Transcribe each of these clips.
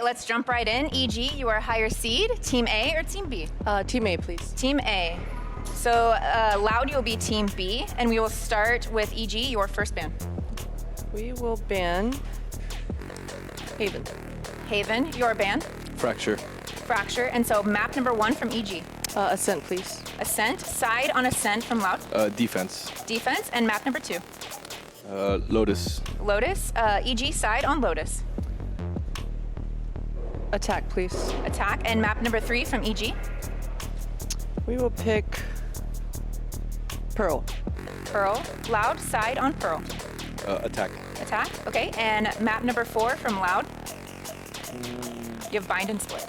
right, let's jump right in. EG, you are higher seed, Team A or Team B? Team A, please. Team A. So Loud, you'll be Team B, and we will start with EG, your first ban. We will ban Haven. Haven, your ban. Fracture. Fracture, and so map number 1 from EG. Ascent, please. Ascent, side on Ascent from Loud. Defense. Defense, and map number 2. Lotus. Lotus, EG, side on Lotus. Attack, please. Attack, and map number 3 from EG. We will pick Pearl. Pearl, Loud, side on Pearl. Attack. Attack, okay, and map number 4 from Loud. You have bind and split.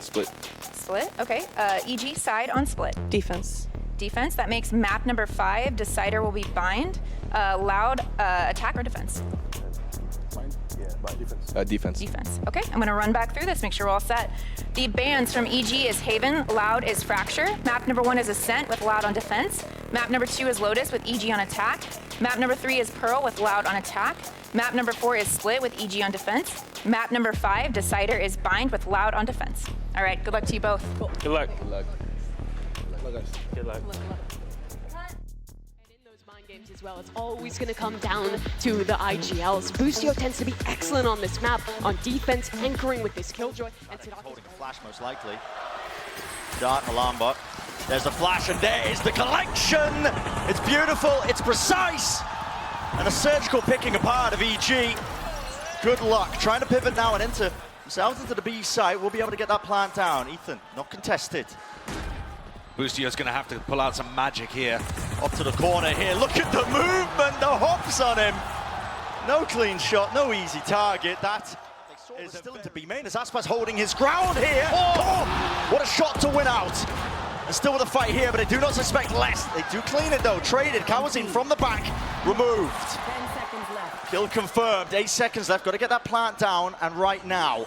Split. Split, okay. EG, side on split. Defense. Defense, that makes map number 5, decider will be bind. Loud, attack or defense? Defense. Defense, okay. I'm gonna run back through this, make sure we're all set. The bans from EG is Haven, Loud is Fracture. Map number 1 is Ascent with Loud on defense. Map number 2 is Lotus with EG on attack. Map number 3 is Pearl with Loud on attack. Map number 4 is Split with EG on defense. Map number 5, Decider, is Bind with Loud on defense. All right, good luck to you both. Cool. Good luck. Good luck. Good luck. And in those mind games as well, it's always going to come down to the IGLs. Boostio tends to be excellent on this map, on defense, anchoring with this Killjoy. And holding a flash most likely. Dart, alarm bot. There's the flash and there's the collection. It's beautiful, it's precise. And a surgical picking apart of EG. Good luck. Trying to pivot now and enter themselves into the B site. We'll be able to get that plant down. Ethan, not contested. Boostio's going to have to pull out some magic here. Up to the corner here. Look at the movement, the hops on him. No clean shot, no easy target. That is still into B main as Aspas holding his ground here. Oh, what a shot to win out. And still with a fight here, but they do not suspect less. They do clean it though. Traded. Kawazin from the back. Removed. 10 seconds left. Kill confirmed. 8 seconds left. Got to get that plant down. And right now,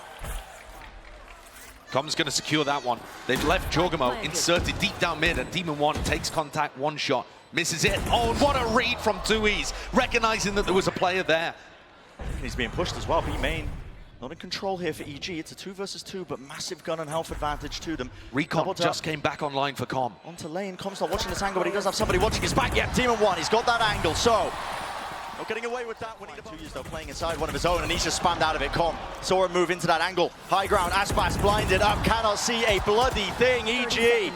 Com's going to secure that one. They've left Jorgamo inserted deep down mid, and Demon 1 takes contact, one shot, misses it. Oh, and what a read from 2Es, recognizing that there was a player there. he's being pushed as well. B main not in control here for EG. It's a 2 versus 2, but massive gun and health advantage to them. Recon just came back online for Com. Onto lane. Com's not watching this angle, but he does have somebody watching his back. Yep, Demon 1. He's got that angle. So not getting away with that. Winning the 2 years though, playing inside one of his own, and he's just spammed out of it. Com saw him move into that angle. High ground. Aspas blinded up. Cannot see a bloody thing. EG.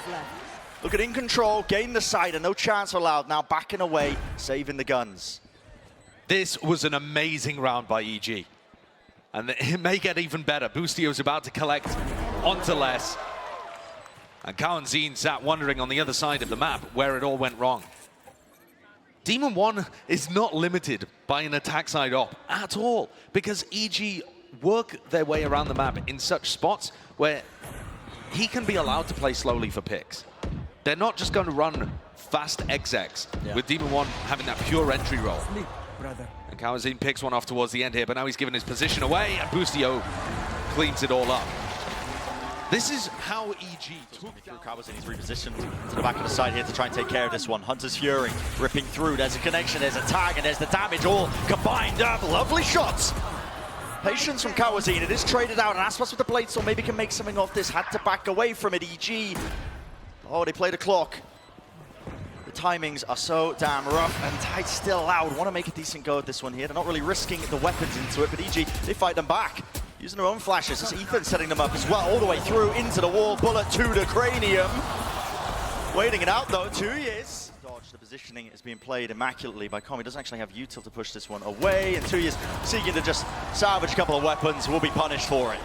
Look at in control, gain the side, and no chance for Loud. Now backing away, saving the guns. This was an amazing round by EG. And it may get even better. Boostio's about to collect onto less. And Kawazin sat wondering on the other side of the map where it all went wrong. Demon 1 is not limited by an attack side op at all, because EG work their way around the map in such spots where he can be allowed to play slowly for picks. They're not just going to run fast execs with Demon 1 having that pure entry roll. And Kawazin picks one off towards the end here, but now he's given his position away, and Boostio cleans it all up. This is how EG took through Kawazin. He's repositioned to the back of the side here to try and take care of this one. Hunter's Fury ripping through. There's a connection, there's a tag, and there's the damage all combined up. Lovely shots. Patience from Kawazin. It is traded out, and Aspas with the blade storm maybe can make something off this. Had to back away from it. EG. Oh, they played a clock. The timings are so damn rough, and tight still Loud. Want to make a decent go at this one here. They're not really risking the weapons into it, but EG, they fight them back. Using their own flashes. It's Ethan setting them up as well, all the way through into the wall. Bullet to the cranium. Waiting it out though, 2 years. Dodge, the positioning is being played immaculately by Com. He doesn't actually have util to push this one away, and 2 years seeking to just salvage a couple of weapons, will be punished for it.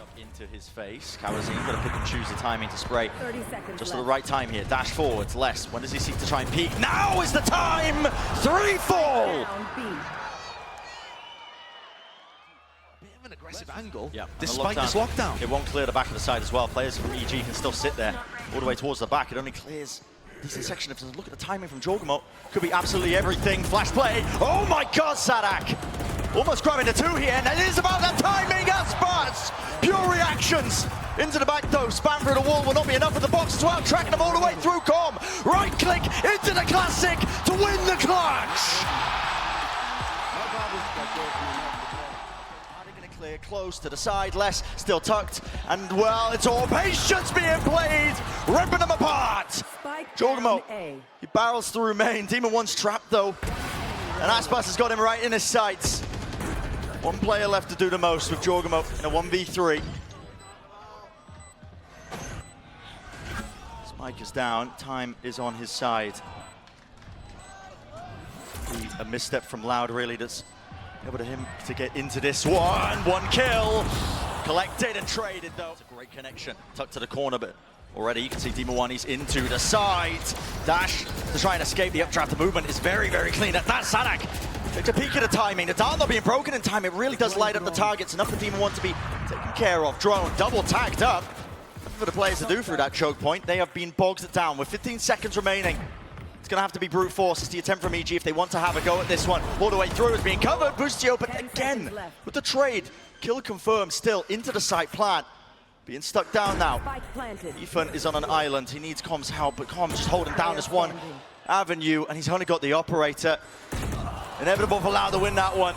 Up into his face. Kawazin got to pick and choose the timing to spray. 30 seconds just left. at the right time here. Dash forwards, less. When does he seek to try and peek? Now is the time! 3 fall! Down B. an aggressive angle, yeah, despite this lockdown. It won't clear the back of the side as well. Players from EG can still sit there all the way towards the back. It only clears a decent section. If you look at the timing from Jorgamo, could be absolutely everything. Flash play. Oh my God, Sadak! Almost grabbing the 2 here, and it is about that timing as Spurs. Pure reactions. Into the back though, spam through the wall will not be enough for the box as well. Tracking them all the way through Com. Right click into the classic to win the clutch. Clear close to the side, less still tucked, and well, it's all patience being played, ripping them apart. Jorgamo, he barrels through main. Demon One's trapped though, and Aspas has got him right in his sights. One player left to do the most with Jorgamo in a 1v3. Spike is down, time is on his side. A misstep from Loud really that's able to him to get into this one. One kill, collected and traded though. It's a great connection, tucked to the corner, but already you can see Demon One, he's into the side. Dash to try and escape the updraft. The movement is very, very clean. That's Sadak. Takes a peek at the timing. The dial not being broken in time. It really does light up the targets. Enough for Demon One to be taken care of. Drone double tagged up. Nothing for the players to do through that choke point. They have been bogged down with 15 seconds remaining. It's going to have to be brute force. It's the attempt from EG if they want to have a go at this one. All the way through is being covered. Boostio, but again, with the trade. Kill confirmed still into the site plant. Being stuck down now. Ethan is on an island. He needs Com's help, but Com just holding down this one avenue, and he's only got the operator. Inevitable for Loud to win that one.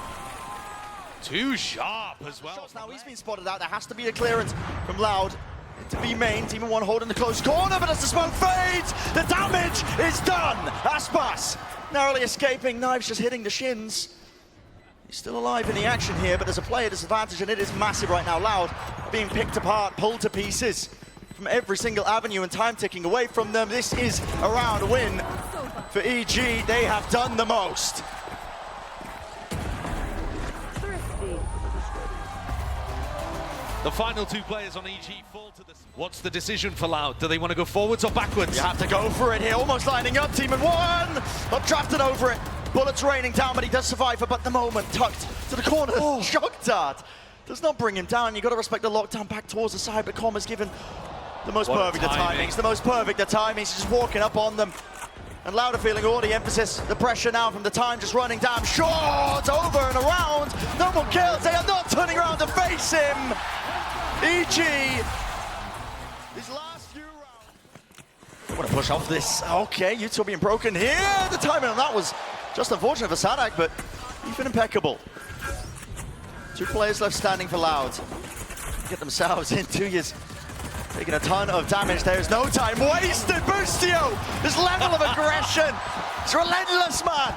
Too sharp as well. Shots now, he's been spotted out. There has to be a clearance from Loud into B main. Demon One holding the close corner, but as the smoke fades, the damage is done. Aspas narrowly escaping. Knives just hitting the shins. He's still alive in the action here, but there's a player disadvantage, and it is massive right now. Loud being picked apart, pulled to pieces from every single avenue, and time ticking away from them. This is a round win for EG. They have done the most. The final two players on EG fall to the... What's the decision for Loud? Do they want to go forwards or backwards? You have to go for it here, almost lining up. Demon One updrafted over it. Bullets raining down, but he does survive for but the moment. Tucked to the corner. Shock dart does not bring him down. You got to respect the lockdown back towards the side, but Com has given the most perfect the timings. The most perfect the timings. He's just walking up on them. And Louder feeling all the emphasis, the pressure now from the time just running down. Short, over and around. No more kills. They are not turning around to face him. EG, these last few rounds. I want to push off this. Okay, Utah being broken here. The timing on that was just unfortunate for Sadak, but even impeccable. Two players left standing for Loud. Get themselves in 2 years. Taking a ton of damage. There is no time wasted. Boostio, this level of aggression. It's relentless, man.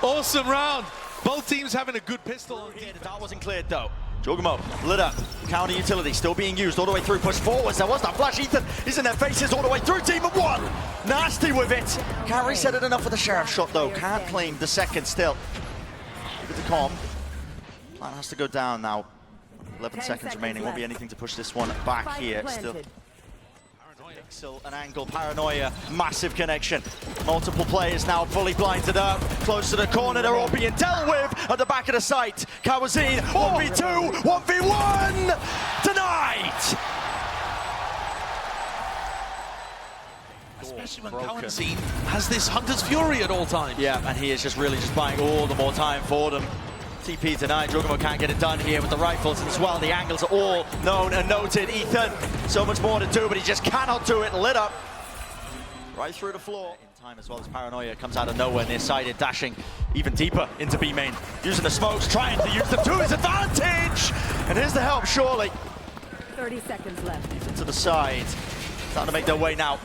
Awesome round. Both teams having a good pistol. Here, the dart wasn't cleared though. Jorgamo lit up. Counter utility still being used all the way through. Push forwards. There was that flash. Ethan is in their faces all the way through. Demon One. Nasty with it. Can't reset it enough for the Sheriff shot though. Can't claim the second still. Give it to Com. Plan has to go down now. 11 seconds remaining. Won't be anything to push this one back here. Still. Pixel and angle, paranoia, massive connection. Multiple players now fully blinded up. Close to the corner, they're all being dealt with at the back of the site. Kawazine, 1v2, 1v1 tonight! Especially when Kawazine has this Hunter's Fury at all times. Yeah, and he is just really just buying all the more time for them. TP tonight, Jorgamo can't get it done here with the rifles as well. The angles are all known and noted. Ethan, so much more to do, but he just cannot do it. Lit up right through the floor. In time as well as Paranoia comes out of nowhere, near-sided, dashing even deeper into B main. Using the smokes, trying to use them to his advantage. And here's the help, surely. 30 seconds left. Ethan to the side. Starting to make their way now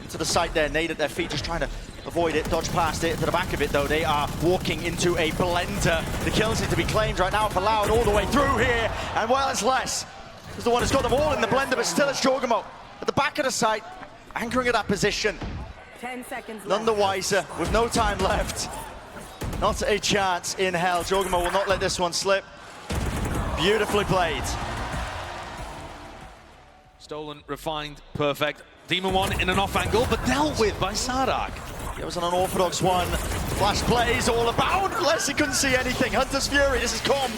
into the site there. Nade at their feet, just trying to avoid it, dodge past it. To the back of it though, they are walking into a blender. The kills need to be claimed right now for Loud all the way through here. And well, it's less. He's the one who's got them all in the blender, but still it's Jorgamo at the back of the site, anchoring at that position. 10 seconds left. None the wiser, with no time left. Not a chance in hell. Jorgamo will not let this one slip. Beautifully played. Stolen, refined, perfect. Demon One in an off angle, but dealt with by Sadak. It was an unorthodox one. Flash plays all about. Leslie couldn't see anything. Hunter's Fury, this is Com.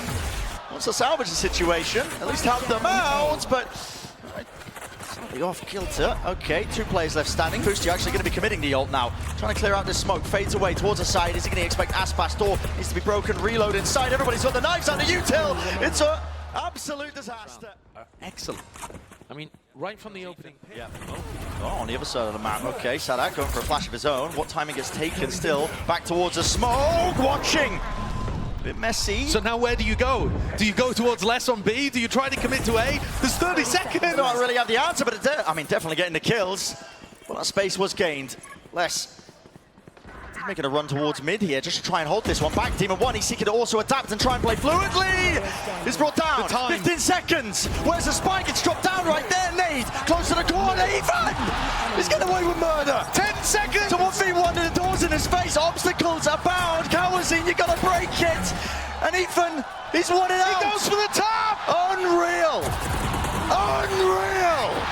Wants to salvage the situation. At least help them out, but slightly off kilter. Okay, two players left standing. Boostio actually going to be committing the ult now. Trying to clear out this smoke. Fades away towards the side. Is he going to expect Aspas? Door needs to be broken. Reload inside. Everybody's got the knives under util. It's an absolute disaster. Excellent. I mean, right from the opening. Yeah. Oh, on the other side of the map. Okay, Sadak going for a flash of his own. What timing gets taken still. Back towards the smoke. Watching. bit messy. So now where do you go? Do you go towards less on B? Do you try to commit to A? There's 30 seconds. I don't really have the answer, but it's I mean, definitely getting the kills. Well, that space was gained. Less. He's making a run towards mid here, just to try and hold this one back. Team of one, he's seeking to also adapt and try and play fluidly. He's brought down. 15 seconds. Where's the spike? It's dropped down right there. Nade close to the corner. Even. He's getting away with murder. 10 seconds. To 1v1 and the doors in his face. Obstacles abound. Kawazine, you gotta break it. And Ethan, he's won it out. He goes for the top. Unreal. Unreal.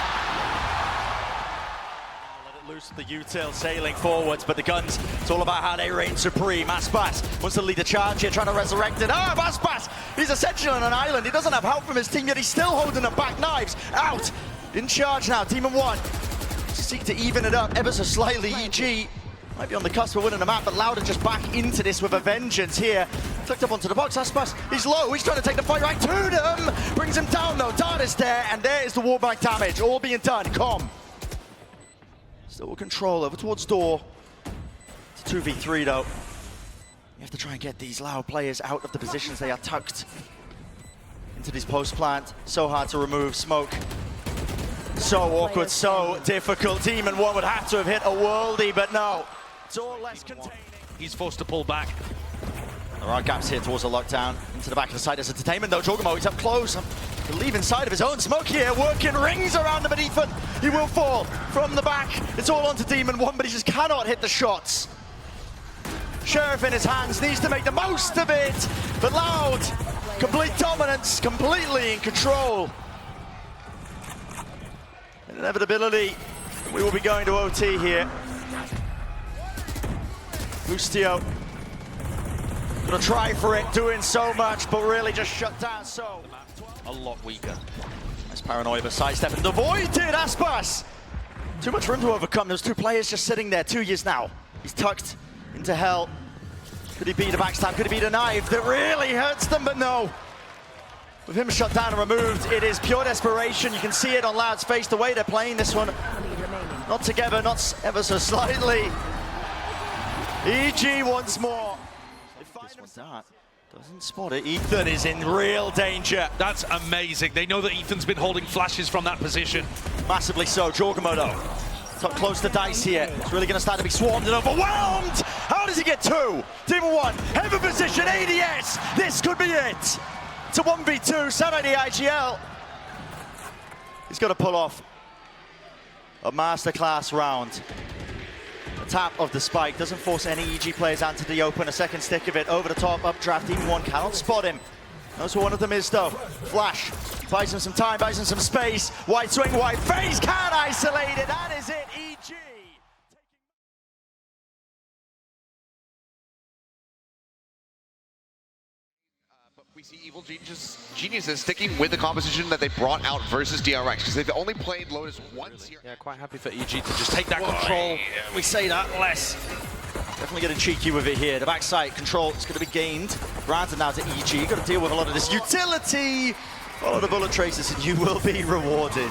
Loose the util sailing forwards, but the guns, it's all about how they reign supreme. Aspas wants to lead the charge here, trying to resurrect it. Aspas, he's essentially on an island. He doesn't have help from his team, yet he's still holding the back knives. Out, in charge now, team of one. Seek to even it up ever so slightly. EG might be on the cusp of winning the map, but Louder just back into this with a vengeance here. Clicked up onto the box, Aspas, he's low, he's trying to take the fight right to them. Brings him down though, Dart is there, and there is the wallback damage, all being done. Still with control over towards door. It's a 2v3 though. You have to try and get these Loud players out of the positions they are tucked into this post plant. So hard to remove. Smoke. So awkward, so difficult. Team and one would have to have hit a worldie, but no. It's all less containing. He's forced to pull back. There are gaps here towards the lockdown. Into the back of the side as entertainment though. Jorgamo, he's up close. To leave inside of his own. Smoke here, working rings around him, but Ethan, he will fall from the back. It's all onto Demon One, but he just cannot hit the shots. Sheriff in his hands, needs to make the most of it. But Loud, complete dominance, completely in control. Inevitability, we will be going to OT here. Boostio, gonna try for it, doing so much, but really just shut down. So A lot weaker. nice paranoia, but sidestepping the void did Aspas. Too much room to overcome. Those two players just sitting there, 2 years now. He's tucked into hell. Could he beat a backstab? Could he beat a knife that really hurts them? But no. With him shut down and removed, it is pure desperation. You can see it on Loud's face, the way they're playing this one. Not together, not ever so slightly. EG once more. This one's that. Doesn't spot it. Ethan is in real danger. That's amazing. They know that Ethan's been holding flashes from that position. Massively so. Jorgamo though. Top close to dice here. It's really going to start to be swarmed and overwhelmed. How does he get two? Team of one. Heaven position. ADS. This could be it. It's a 1v2. Saturday IGL. He's got to pull off a masterclass round. The tap of the spike doesn't force any EG players out to the open. A second stick of it over the top, updraft. Team one cannot spot him. Knows who one of them is though. Flash buys him some time, buys him some space. White swing, white face, can't isolate it. That is it, EG. But we see Evil Geniuses sticking with the composition that they brought out versus DRX, because they've only played Lotus once here. Yeah, quite happy for EG to just take that control. We say that less. Definitely getting cheeky with it here. The backside control is going to be gained. Granted now to EG. Got to deal with a lot of this utility. Follow the bullet traces and you will be rewarded.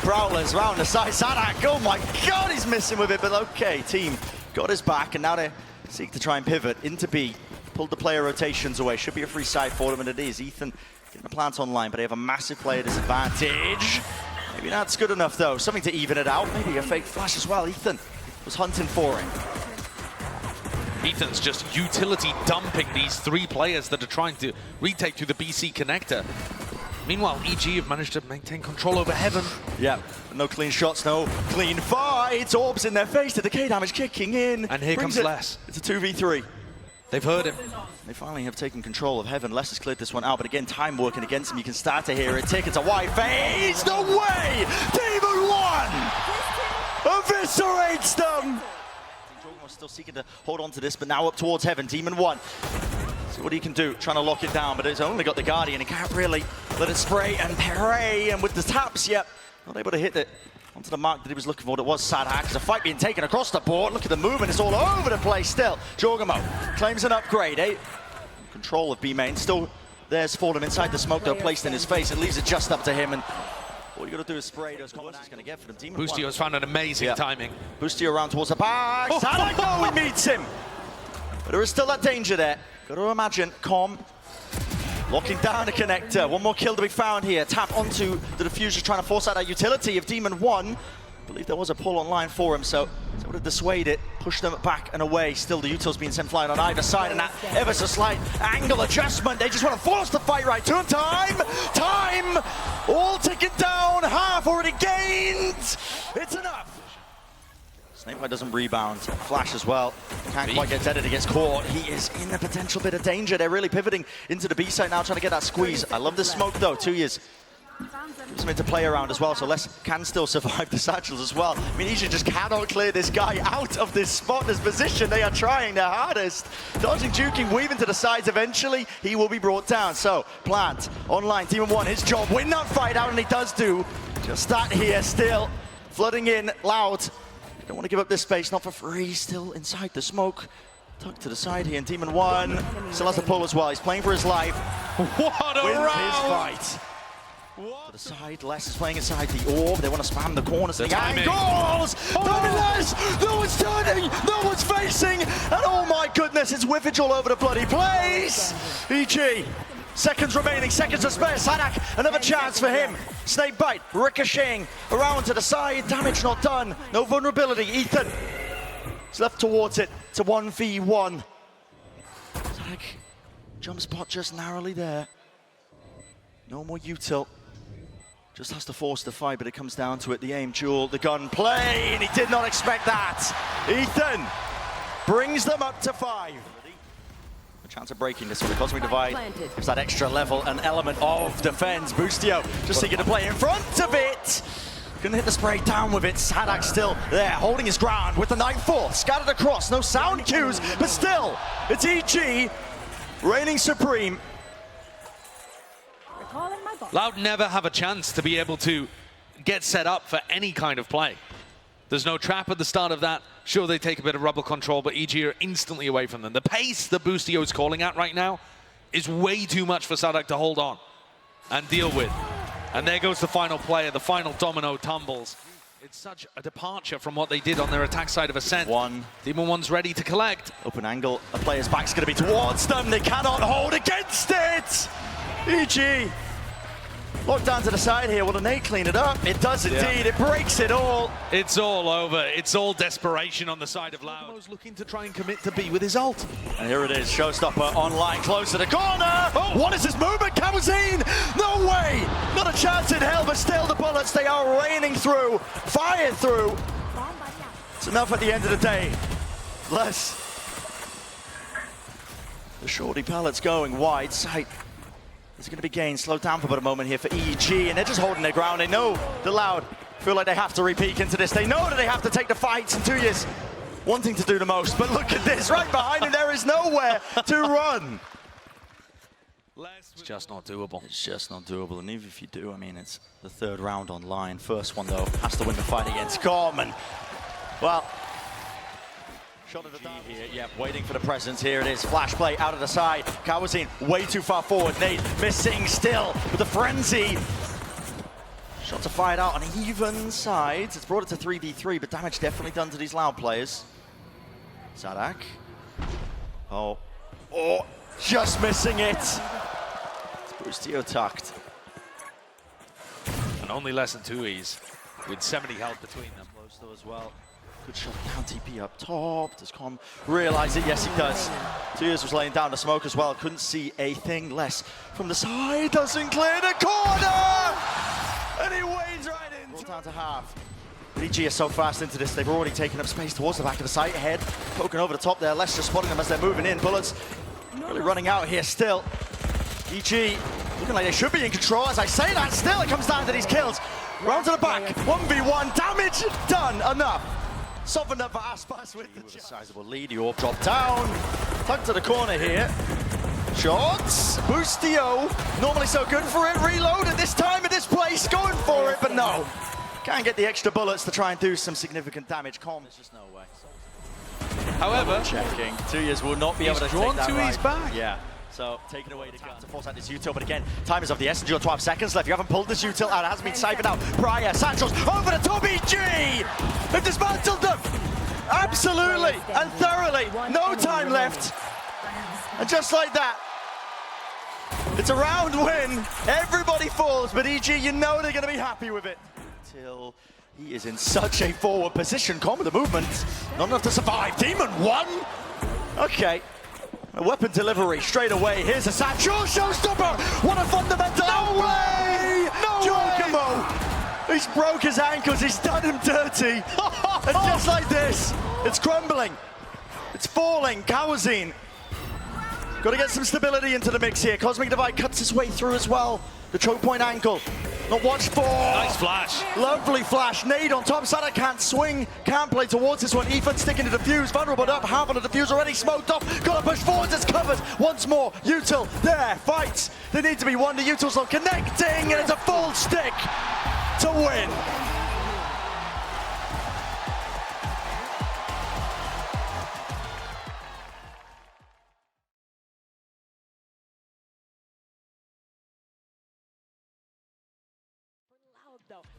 Prowlers round the side. Sadak, oh my god, he's missing with it. But okay, team got his back, and now they seek to try and pivot into B. Pulled the player rotations away. Should be a free side for them, and it is. Ethan getting the plant online, but they have a massive player disadvantage. Maybe that's good enough though. Something to even it out. Maybe a fake flash as well. Ethan was hunting for him. Ethan's just utility dumping these three players that are trying to retake through the BC connector. Meanwhile, EG have managed to maintain control over Heaven. Yeah, no clean shots, no clean fights. Orbs in their face, the decay damage kicking in. And here comes Les. It's a 2v3. They've heard him. They finally have taken control of Heaven. Les has cleared this one out, but again, time working against him. You can start to hear it tick. It's a white face. No way! Demon One eviscerates them. Jorgamo still seeking to hold on to this, but now up towards Heaven. Demon One. See what he can do, trying to lock it down, but it's only got the Guardian. He can't really let it spray and pray. And with the taps, yep, not able to hit it onto the mark that he was looking for. It was Sadak. There's a fight being taken across the board. Look at the movement, it's all over the place still. Jorgamo claims an upgrade, eh? Control of B main, still there's Fordham inside the smoke though, placed in his face. It leaves it just up to him, and all you gotta do is spray those combos he's gonna get for them. Demon Boostio's found an amazing timing. Boostio around towards the back. Sadak, no, he meets him. But there is still that danger there. Got to imagine, Calm locking down the connector. One more kill to be found here. Tap onto the diffuser, trying to force out that utility of Demon 1. I believe there was a pull online for him, so it's able to dissuade it, push them back and away. Still, the util's being sent flying on either side, and that ever so slight angle adjustment. They just want to force the fight right to him. Time! All ticking down, half already gained. It's enough. Snakebite doesn't rebound. Flash as well. Can't quite get deaded. He gets caught. He is in a potential bit of danger. They're really pivoting into the B side now, trying to get that squeeze. I love the smoke though. 2 years. Something to play around as well, so Les can still survive the satchels as well. I mean, Egypt just cannot clear this guy out of this spot, this position. They are trying their hardest. Dodging, juking, weaving to the sides. Eventually, he will be brought down. So, Plant, online, Demon 1, his job, win that fight out, and he does do. Just that here, still flooding in, Loud. Don't want to give up this space, not for free. Still inside the smoke. Tucked to the side here, and Demon 1 still has the pull as well. He's playing for his life. What a Wins round! his fight. To the side, Les is playing inside the orb. They want to spam the corners. The timing. angles! Les! No one's turning! No one's facing! And oh my goodness, it's whiffage all over the bloody place! EG, seconds remaining, seconds to spare. Sadak, another chance for him. Snakebite, ricocheting around to the side. Damage not done. No vulnerability. Ethan is left towards it. It's a 1v1. Sadak, jump spot just narrowly there. No more util. Just has to force the fight, but it comes down to it. The aim, duel, the gun play, and he did not expect that. Ethan brings them up to 5. A chance of breaking this with the Cosmic Divide. There's that extra level and element of defense. Boostio just seeking to play in front of it. Gonna hit the spray down with it. Sadak still there, holding his ground with the Nightfall. Scattered across, no sound cues, but still, it's EG reigning supreme. Loud never have a chance to be able to get set up for any kind of play. There's no trap at the start of that. Sure, they take a bit of rubble control, but EG are instantly away from them. The pace that Boostio is calling at right now is way too much for Sadak to hold on and deal with. And there goes the final player, the final domino tumbles. It's such a departure from what they did on their attack side of Ascent. Demon 1's ready to collect. Open angle, a player's back's gonna be towards them. They cannot hold against it! EG locked down to the side here. Will the nade clean it up? It does indeed. It breaks it all. It's all over. It's all desperation on the side of Loud. Looking to try and commit to B with his ult. And here it is, Showstopper online, close to the corner. Oh, what is this movement, Kamazine? No way! Not a chance in hell, but still the bullets, they are raining through, fired through. It's enough at the end of the day. Bless. The shorty pallets going wide, sight. There's going to be gains, slowed down for about a moment here for EG, and they're just holding their ground. They know the Loud feel like they have to repeat into this. They know that they have to take the fights in 2 years, wanting to do the most. But look at this, right behind him, there is nowhere to run. It's just not doable. It's just not doable, and even if you do, I mean, it's the 3rd round online. First one, though, has to win the fight against Calm, and, well, shot of the here, yeah, waiting for the presence. Here it is, flash play out of the side. Kawazine way too far forward. Nate missing still with the frenzy. Shots are fired out on even sides. It's brought it to 3v3, but damage definitely done to these Loud players. Sadak. Oh, just missing it. It's Boostio tucked. And only less than 2 E's with 70 health between them. Close though as well. Good shot down, TP up top. Does Calm realize it? Yes, he does. 2 years was laying down the smoke as well. Couldn't see a thing. Less from the side. Doesn't clear the corner! And he wades right in. Brought down to half. EG is so fast into this. They've already taken up space towards the back of the site. Head poking over the top there. Less just spotting them as they're moving in. Bullets really running out here still. EG looking like they should be in control. As I say that, still it comes down to these kills. Round to the back. 1v1. Damage done. Enough. Softened up for Aspas with the sizable lead. The orb dropped down. Tucked to the corner here. Shots. Boostio. Normally so good for it. Reload at this time, at this place. Going for it, but no. Can't get the extra bullets to try and do some significant damage. Calm, there's just no way. However, checking. 2 years will not be able to drawn take that to his back. Yeah. So, taking away the gun to force out this util, but again, time is of the essence. You've got 12 seconds left. You haven't pulled this util out. It hasn't been siphoned out. Prior, Sancho's over the top, EG! They've dismantled them! Absolutely and thoroughly. No time left. And just like that, it's a round win. Everybody falls, but EG, you know they're going to be happy with it. Till he is in such a forward position. Combo the movement. Not enough to survive. Demon 1. Okay. A weapon delivery straight away. Here's a Satchel showstopper. What a fundamental. No way! No way! He's broke his ankles. He's done him dirty. And just like this, it's crumbling. It's falling. Kawazine. Got to get some stability into the mix here. Cosmic Divide cuts his way through as well. The choke point angle. Not watched for. Nice flash. Lovely flash. Nade on top. Sada can't swing. Can't play towards this one. Ethan sticking to defuse. Vulnerable up. Half on the defuse already smoked off. Got to push forwards. It's covered. Once more. Util there. Fights. They need to be one. The Util's not connecting. And it's a full stick to win.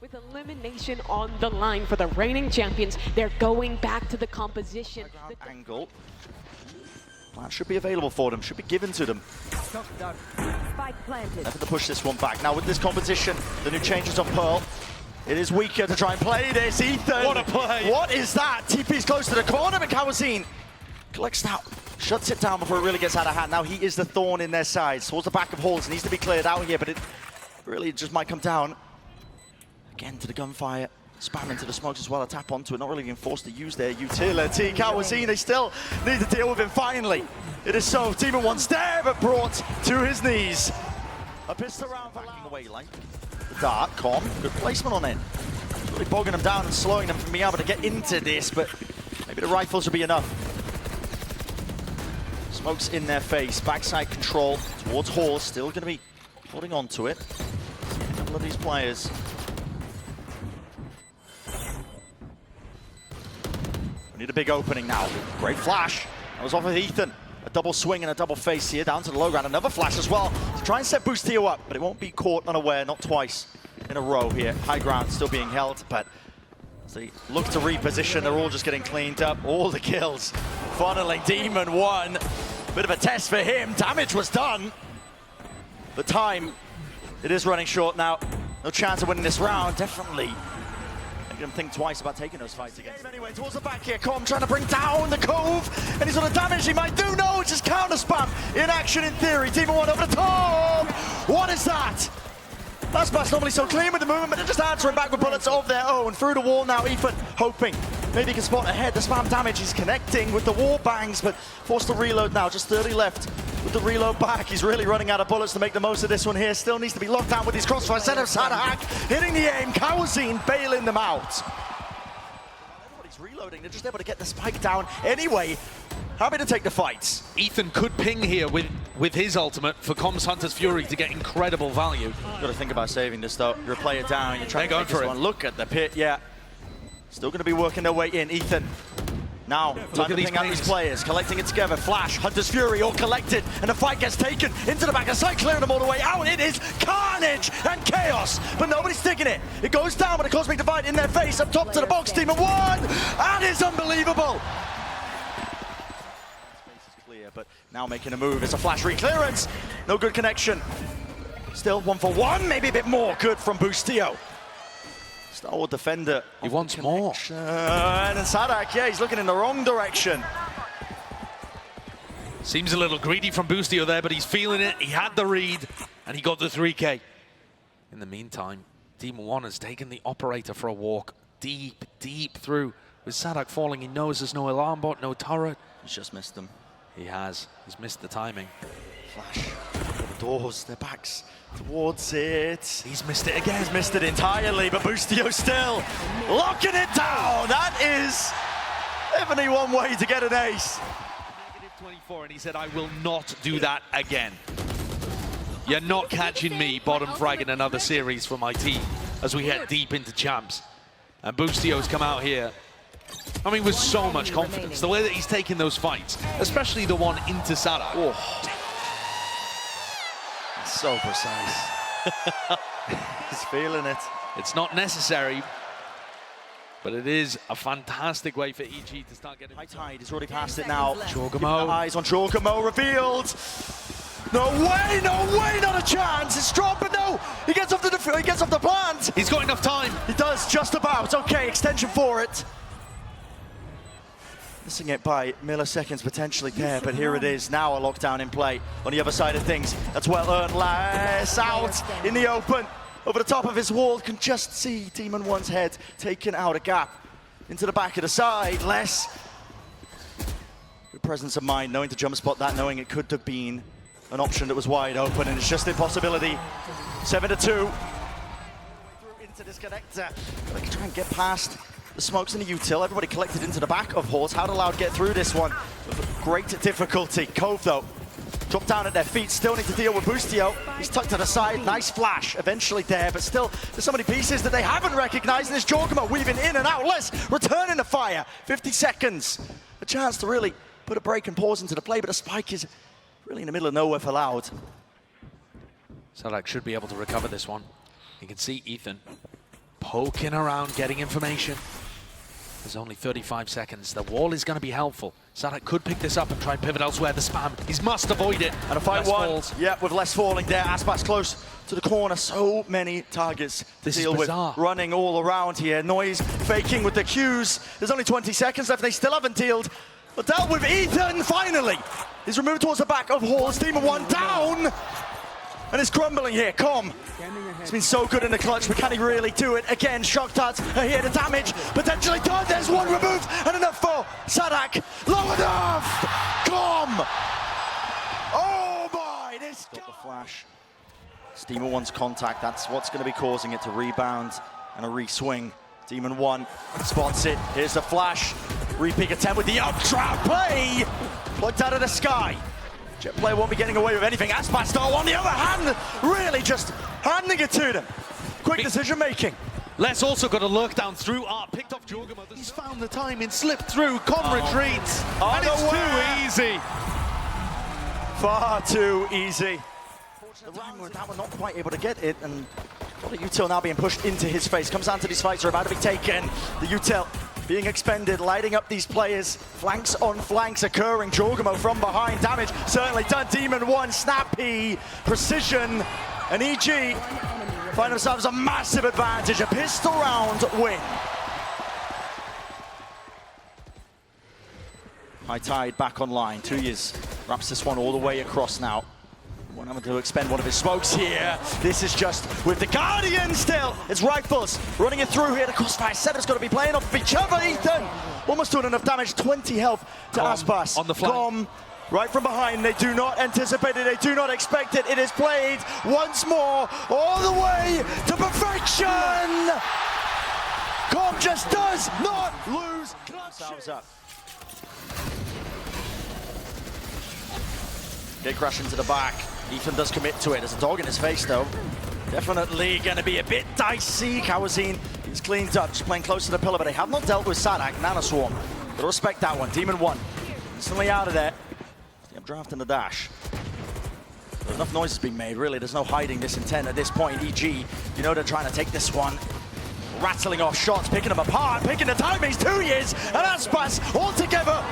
With elimination on the line for the reigning champions, they're going back to the composition. Angle. That should be available for them, should be given to them. Spike planted. Never to push this one back. Now with this competition, the new changes on Pearl. It is weaker to try and play this. Ethan. What a play. What is that? TP's close to the corner, but Kawazine collects that. Shuts it down before it really gets out of hand. Now he is the thorn in their sides. Towards the back of Halls. It needs to be cleared out here, but it really just might come down. Again to the gunfire, spam into the smokes as well, a tap onto it, not really being forced to use their utility. Kawazine, they still need to deal with him finally. It is so, Demon 1 there, but brought to his knees. A pistol round backing away like the dart, calm, good placement on it. Really bogging them down and slowing them from being able to get into this, but maybe the rifles will be enough. Smokes in their face, backside control towards Hall, still going to be holding on to it. A couple of these players. We need a big opening now. Great flash. That was off of Ethan. A double swing and a double face here, down to the low ground. Another flash as well to try and set Boostio up, but it won't be caught unaware, not twice in a row here. High ground still being held, but as they look to reposition, they're all just getting cleaned up. All the kills funneling. Demon 1. Bit of a test for him. Damage was done. The time, it is running short now. No chance of winning this round, definitely. Making him think twice about taking those fights against. Anyway, towards the back here, Com trying to bring down the Cove. Any sort of damage he might do? No, it's just counter spam in action in theory. Demon 1 over the top. What is that? Last pass normally so clean with the movement, but they're just answering back with bullets of their own. Through the wall now, Ethan hoping maybe he can spot ahead. The spam damage, he's connecting with the wall bangs, but forced to reload now. Just 30 left with the reload back. He's really running out of bullets to make the most of this one here. Still needs to be locked down with his crossfire. Set up Sadahak, hitting the aim. Kawazine bailing them out. Everybody's reloading. They're just able to get the spike down anyway. Happy to take the fights. Ethan could ping here with his ultimate for Com's Hunter's Fury to get incredible value. Got to think about saving this though. You're a player down. You're trying to make this one. Look at the pit. Yeah. Still going to be working their way in. Ethan. Now, time to ping out these players, collecting it together. Flash, Hunter's Fury, all collected, and the fight gets taken into the back of sight, clearing them all the way out. It is carnage and chaos, but nobody's taking it. It goes down with a Cosmic Divide in their face, up top to the box, Demon 1. That is unbelievable. Space is clear, but now making a move. It's a flash reclearance. No good connection. Still 1 for 1, maybe a bit more good from Boostio. Star defender. He wants more. And Sadak, yeah, he's looking in the wrong direction. Seems a little greedy from Boostio there, but he's feeling it. He had the read, and he got the 3K. In the meantime, Demon 1 has taken the operator for a walk deep, deep through. With Sadak falling, he knows there's no alarm bot, no turret. He's just missed them. He has. He's missed the timing. Flash. The doors, their backs towards it. He's missed it again. He's missed it entirely, but Boostio still locking it down. That is definitely one way to get an ace. -24, and he said, I will not do that again. You're not catching me bottom fragging another series for my team as we head deep into champs. And Boostio's come out here, I mean, with so much confidence. The way that he's taking those fights, especially the one into Sadak. Oh. So precise. He's feeling it. It's not necessary, But it is a fantastic way for EG to start getting... High Tide is already past it now. jorgamo. Eyes on jorgamo revealed. No way, not a chance. It's dropped, but no. He gets off the plant. He's got enough time. He does, just about. Okay, extension for it. Missing it by milliseconds potentially there, but here it is. Now a lockdown in play on the other side of things. That's well earned. Less out in the open. Over the top of his wall, can just see Demon One's head taken out a gap into the back of the side. Less good presence of mind, knowing to jump spot that, knowing it could have been an option that was wide open, and it's just impossibility. 7-2. Into this connector. They can try and get past the smokes in the util. Everybody collected into the back of Horse. How did Loud get through this one? With great difficulty. Cove, though, drop down at their feet. Still need to deal with Boostio. He's tucked to the side. Nice flash eventually there, but still there's so many pieces that they haven't recognized. And this jorgamo weaving in and out. Less returning the fire. 50 seconds. A chance to really put a break and pause into the play, but the spike is really in the middle of nowhere for Loud. Sadek should be able to recover this one. You can see Ethan poking around, getting information. There's only 35 seconds. The wall is going to be helpful. Sadek could pick this up and try and pivot elsewhere. The spam, he must avoid it. And a fight one. Falls. Yeah, with less falling there. Aspas close to the corner. So many targets to deal with. Running all around here. Noise faking with the Qs. There's only 20 seconds left. They still haven't dealt. But dealt with Ethan, finally. He's removed towards the back of Horse. Demon One down. And it's crumbling here. It's been so good in the clutch, but can he really do it again? Shock darts are here. The damage potentially done. There's one removed and enough for Sadek. Long enough. Oh my! This got the flash. Demon One's contact. That's what's going to be causing it to rebound and a re-swing. Demon One spots it. Here's the flash. Re-peek attempt with the up-trap play. Plucked out of the sky. Jet player won't be getting away with anything. Aspas, on the other hand, really just handing it to them. Quick decision making. Les also got a lurk down through Art, picked off jorgamo. He's found the timing, slipped through, retreats. And it's too easy. Far too easy. That one not quite able to get it, and the util now being pushed into his face. Comes down to these fights are about to be taken. The util being expended, lighting up these players. Flanks on flanks occurring. jorgamo from behind. Damage certainly done. Demon One, snappy precision. And EG find themselves a massive advantage. A pistol round win. High Tide back online. 2 years wraps this one all the way across now. One having to expend one of his smokes here. This is just with the Guardian still. It's Rifles running it through here. The crossfire setup's got to be playing off of each other. Ethan almost doing enough damage. 20 health to Aspas. On the flank. Right from behind. They do not anticipate it. They do not expect it. It is played once more all the way to perfection. Com just does not lose. Themselves up. Get crash into the back. Ethan does commit to it. There's a dog in his face, though. Definitely going to be a bit dicey. Kawazine is cleaned up, just playing close to the pillar, but they have not dealt with Sadek. Nanoswarm. Gotta respect that one. Demon One instantly out of there. Draft in the dash. There's enough noise is being made, really. There's no hiding this intent at this point. EG, you know they're trying to take this one. Rattling off shots, picking them apart, picking the timings. 2 years, and Aspas all together.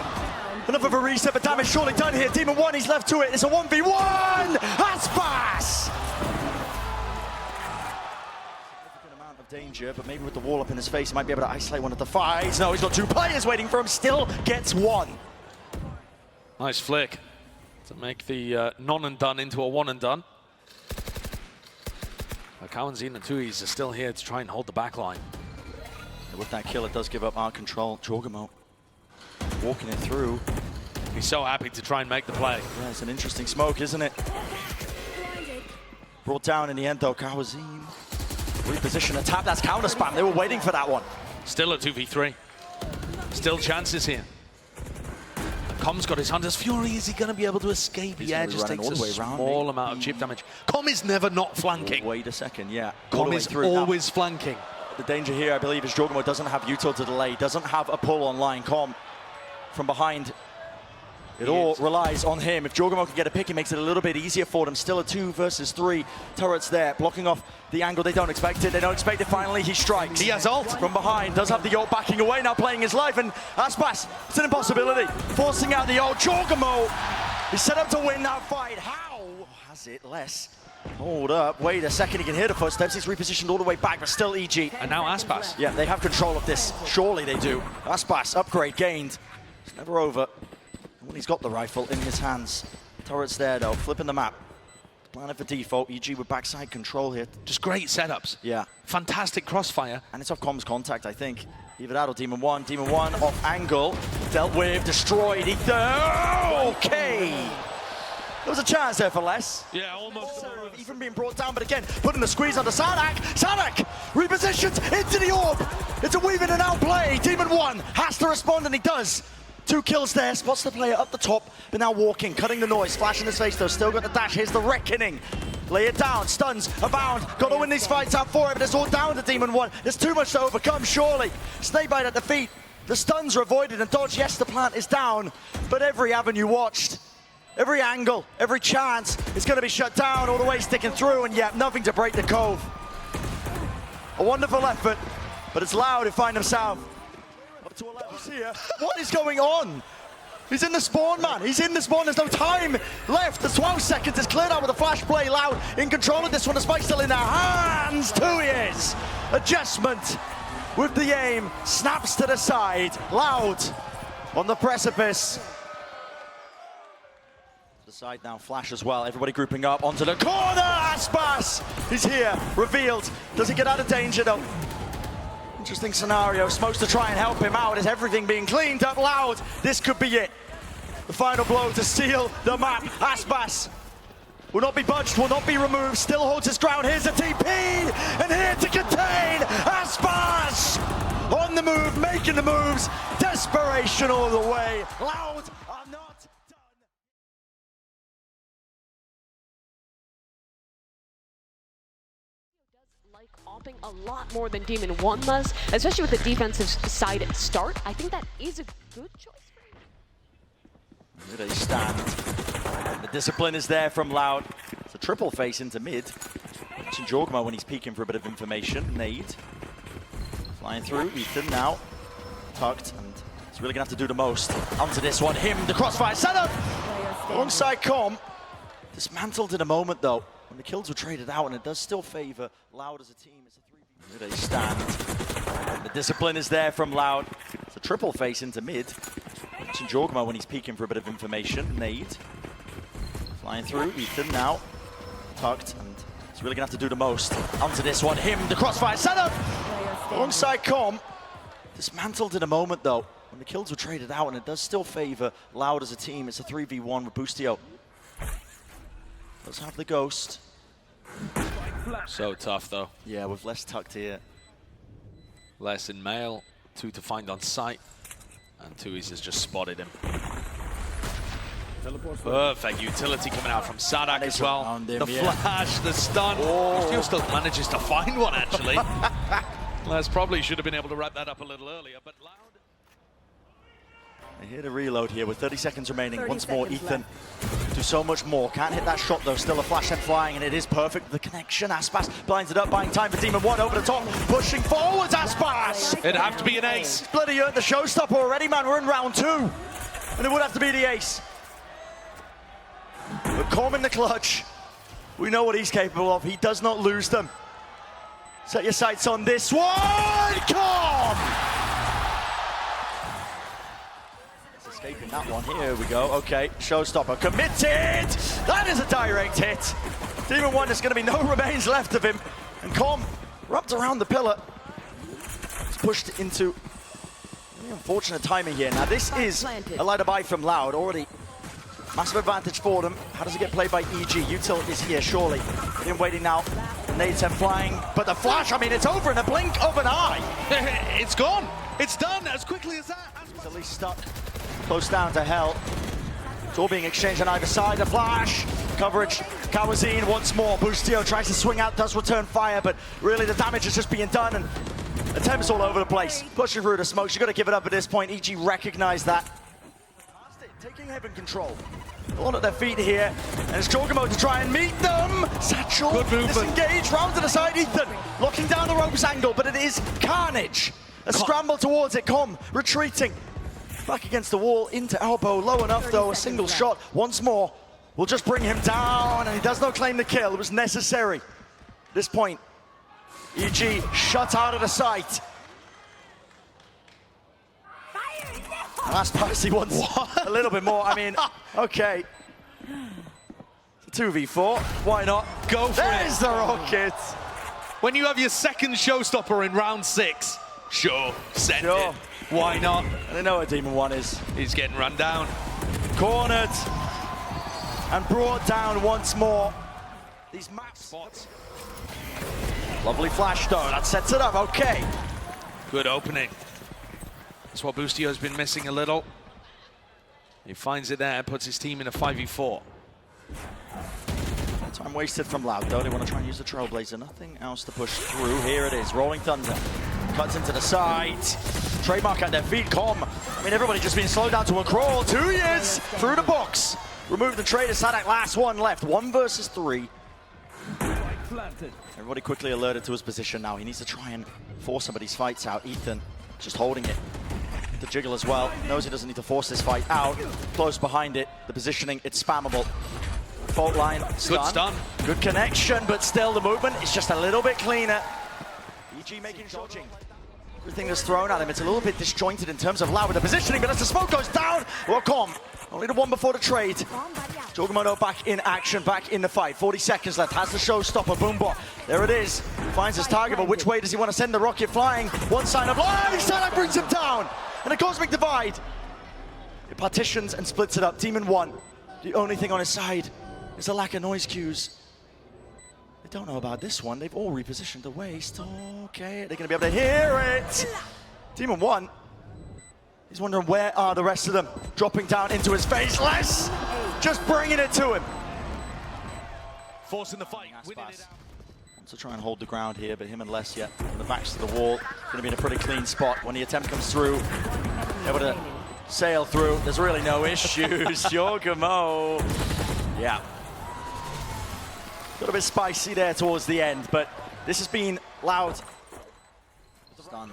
Enough of a reset, but damage surely done here. Demon One, he's left to it. It's a 1v1. Aspas! Significant amount of danger, but maybe with the wall up in his face, he might be able to isolate one of the fights. No, he's got two players waiting for him. Still gets one. Nice flick to make the non and done into a one and done. Kawazine and Tuis are still here to try and hold the back line. With that kill, it does give up our control. jorgamo walking it through. He's so happy to try and make the play. Yeah, it's an interesting smoke, isn't it? Brought down in the end, though. Kawazine reposition a tap. That's counter spam. They were waiting for that one. Still a 2v3. Still chances here. Com's got his Hunter's Fury. Is he going to be able to escape? Yeah, just takes a small amount of chip damage. Com is never not flanking. Wait a second, yeah. Com is always flanking. The danger here, I believe, is jorgamo doesn't have util to delay, doesn't have a pull on line. Com from behind It all relies on him. If Jorgamo can get a pick, it makes it a little bit easier for them. Still a 2 versus 3. Turrets there, blocking off the angle. They don't expect it. They don't expect it. Finally, he strikes. He has ult. From behind. Does have the ult backing away, now playing his life. And aspas, it's an impossibility. Forcing out the ult. Jorgamo, he's set up to win that fight. How? Has it less? Hold up. Wait a second. He can hear the footsteps. He's repositioned all the way back, but still EG. And now aspas. Yeah, they have control of this. Surely they do. aspas, upgrade gained. It's never over. When he's got the rifle in his hands. Turret's there though, flipping the map. Planning for default, EG with backside control here. Just great setups. Yeah. Fantastic crossfire. And it's off comms contact, I think. Either that or Demon 1. Demon 1 off angle. Dealt with, destroyed, Ether. Okay. There was a chance there for less. Yeah, almost. Even being brought down, but again, putting the squeeze onto Sanak. Sanak repositions into the orb. It's a weave in and out play. Demon 1 has to respond, and he does. 2 kills there, spots the player up the top, but now walking, cutting the noise, flash in his face though, still got the dash, here's the reckoning. Lay it down, stuns, abound, got to win these fights out for it, but it's all down to Demon 1. There's too much to overcome, surely. Snakebite at the feet, the stuns are avoided and dodged. Yes, the plant is down, but every avenue watched, every angle, every chance is going to be shut down, all the way sticking through, and yet nothing to break the cove. A wonderful effort, but it's Loud who find himself. To 11's here. What is going on? He's in the spawn, man. He's in the spawn. There's no time left. The 12 seconds is cleared out with a flash play. Loud in control of this one. The spike's still in their hands. 2 years. Adjustment with the aim. Snaps to the side. Loud on the precipice. To the side now. Flash as well. Everybody grouping up onto the corner. aspas. He's here. Revealed. Does he get out of danger though? Interesting scenario. Smokes to try and help him out. Is everything being cleaned up? Loud. This could be it. The final blow to seal the map. aspas will not be budged, will not be removed. Still holds his ground. Here's a TP. And here to contain. aspas on the move, making the moves. Desperation all the way. Loud are not done. Like opping a lot more than Demon 1 does, especially with the defensive side start. I think that is a good choice for him. Here they stand. And the discipline is there from Loud. It's a triple face into mid. Watching Jorgamo when he's peeking for a bit of information. Nade. Flying through. Ethan now. Tucked. And he's really going to have to do the most. Onto this one. Him. The crossfire setup. Alongside Com. Dismantled in a moment though. When the kills were traded out, and it does still favor Loud as a team. It's a 3v. Here they stand. And the discipline is there from Loud. It's a triple face into mid. Watching Jorgamo when he's peeking for a bit of information. Nade. Flying through. Ethan now. Tucked. And he's really going to have to do the most. Onto this one. Him. The crossfire setup. Alongside Com. Dismantled in a moment though. When the kills were traded out, and it does still favor Loud as a team. It's a 3v1 with Boostio. Does have the ghost. So tough though. Yeah, with less tucked here. Less in mail, 2 to find on sight, and 2 has just spotted him. Perfect utility coming out from Sadak as well. Him, the yeah. flash, the stun. Boostio still manages to find one actually. Les probably should have been able to wrap that up a little earlier, but Loud. They hit a reload here with 30 seconds remaining. Once more, Ethan do so much more. Can't hit that shot though. Still a flash head flying, and it is perfect. The connection. aspas blinds it up, buying time for Demon 1 over the top, pushing forwards. aspas. It'd have to be an ace. Bloody earned the showstopper already, man. We're in round 2, and it would have to be the ace. But Com in the clutch. We know what he's capable of. He does not lose them. Set your sights on this one. Com. Escaping that one. Here we go. Okay, showstopper committed. That is a direct hit. Demon 1, there's going to be no remains left of him. And Com wrapped around the pillar. It's pushed into really unfortunate timing here. Now this is a lighter buy from Loud. Already massive advantage for them. How does it get played by EG? Util is here, surely. Been waiting now. Nade 10 flying. But the flash, I mean, it's over in a blink of an eye. It's gone. It's done as quickly as that. He's at least stuck. Close down to hell. It's all being exchanged on either side. The flash, coverage. Kawazine once more. Boostio tries to swing out, does return fire, but really the damage is just being done, and attempts all over the place. Pushing through the smokes. You've got to give it up at this point. EG recognized that. taking Heaven control. All at their feet here, and it's Jorgamo to try and meet them. Satchel, good movement. disengaged, round to the side, Ethan, locking down the ropes angle, but it is carnage. A scramble towards it, Com retreating. Back against the wall, into elbow, low enough though, a single shot, once more. Will just bring him down, and he does not claim the kill. It was necessary. At this point, EG shut out of the sight. Last pass, he wants a little bit more. I mean, okay. 2v4, why not? Go for There's it. the rocket. When you have your second showstopper in round 6, sure, send Sure. it. Why not? I don't know what Demon 1 is. He's getting run down. Cornered and brought down once more. These max Spots. Lovely flash though, that sets it up, okay. Good opening. That's what Boostio's been missing a little. He finds it there, puts his team in a 5v4. Time wasted from Loud though, they want to try and use the Trailblazer. Nothing else to push through. Here it is, Rolling Thunder. Cuts into the side. Trademark at their feet, Com. I mean, everybody just being slowed down to a crawl. 2 years through the box. Remove the trade, Sadak, last one left. 1 versus 3. Everybody quickly alerted to his position now. He needs to try and force somebody's fights out. Ethan just holding it. The jiggle as well. Knows he doesn't need to force this fight out. Close behind it. The positioning, it's spammable. Fault line, stun. Good stun. Good connection, but still the movement is just a little bit cleaner. EG making dodging. Everything that's thrown at him, it's a little bit disjointed in terms of Loud with the positioning, but as the smoke goes down, Com, only the one before the trade. Jorgamo back in action, back in the fight. 40 seconds left, has the showstopper, Boombot. There it is, finds his target, but which way does he want to send the rocket flying? One sign of life, Sadak brings him down! And a cosmic divide. It partitions and splits it up. Demon 1, the only thing on his side is a lack of noise cues. They don't know about this one. They've all repositioned the waist. Okay, they're going to be able to hear it. Demon 1, he's wondering where are the rest of them. Dropping down into his face. Les just bringing it to him. Forcing the fight. Winning it out. Wants to try and hold the ground here, but him and Les yet on the backs to the wall. Going to be in a pretty clean spot when the attempt comes through. Able to sail through. There's really no issues. Jorgamo. Yeah. A little bit spicy there towards the end, but this has been Loud. Stun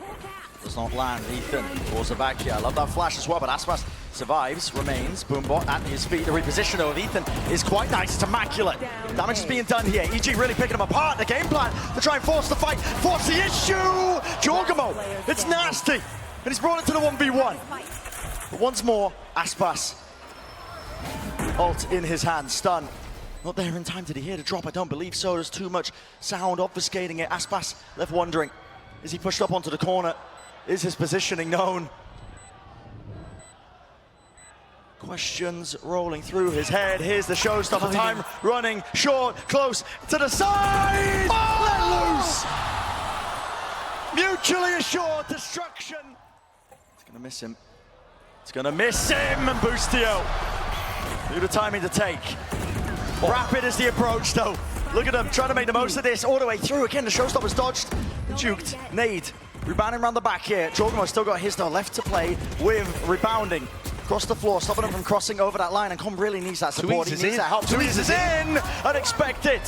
does not land. Ethan towards the back here. I love that flash as well, but Aspas survives, remains. Boombot at his feet. The reposition of Ethan is quite nice. It's immaculate. Damage is being done here. EG really picking them apart. The game plan to try and force the fight, force the issue. Jorgamo, it's nasty. And he's brought it to the 1v1. But once more, Aspas. Ult in his hand, stun. Not there in time. Did he hear the drop? I don't believe so. There's too much sound obfuscating it. Aspas left wondering, is he pushed up onto the corner? Is his positioning known? Questions rolling through his head. Here's the showstopper. Time running short, close to the side. Let loose. Mutually assured destruction. It's gonna miss him. It's gonna miss him. And Boostio. Do the timing to take. Rapid is the approach though. Look at him trying to make the most of this all the way through. Again, the showstopper's dodged, juked, nade. Rebounding around the back here. Jorgamo's still got his though left to play with rebounding. Across the floor, stopping him from crossing over that line, and Com really needs that support. He needs that help. Tweez is in! Unexpected!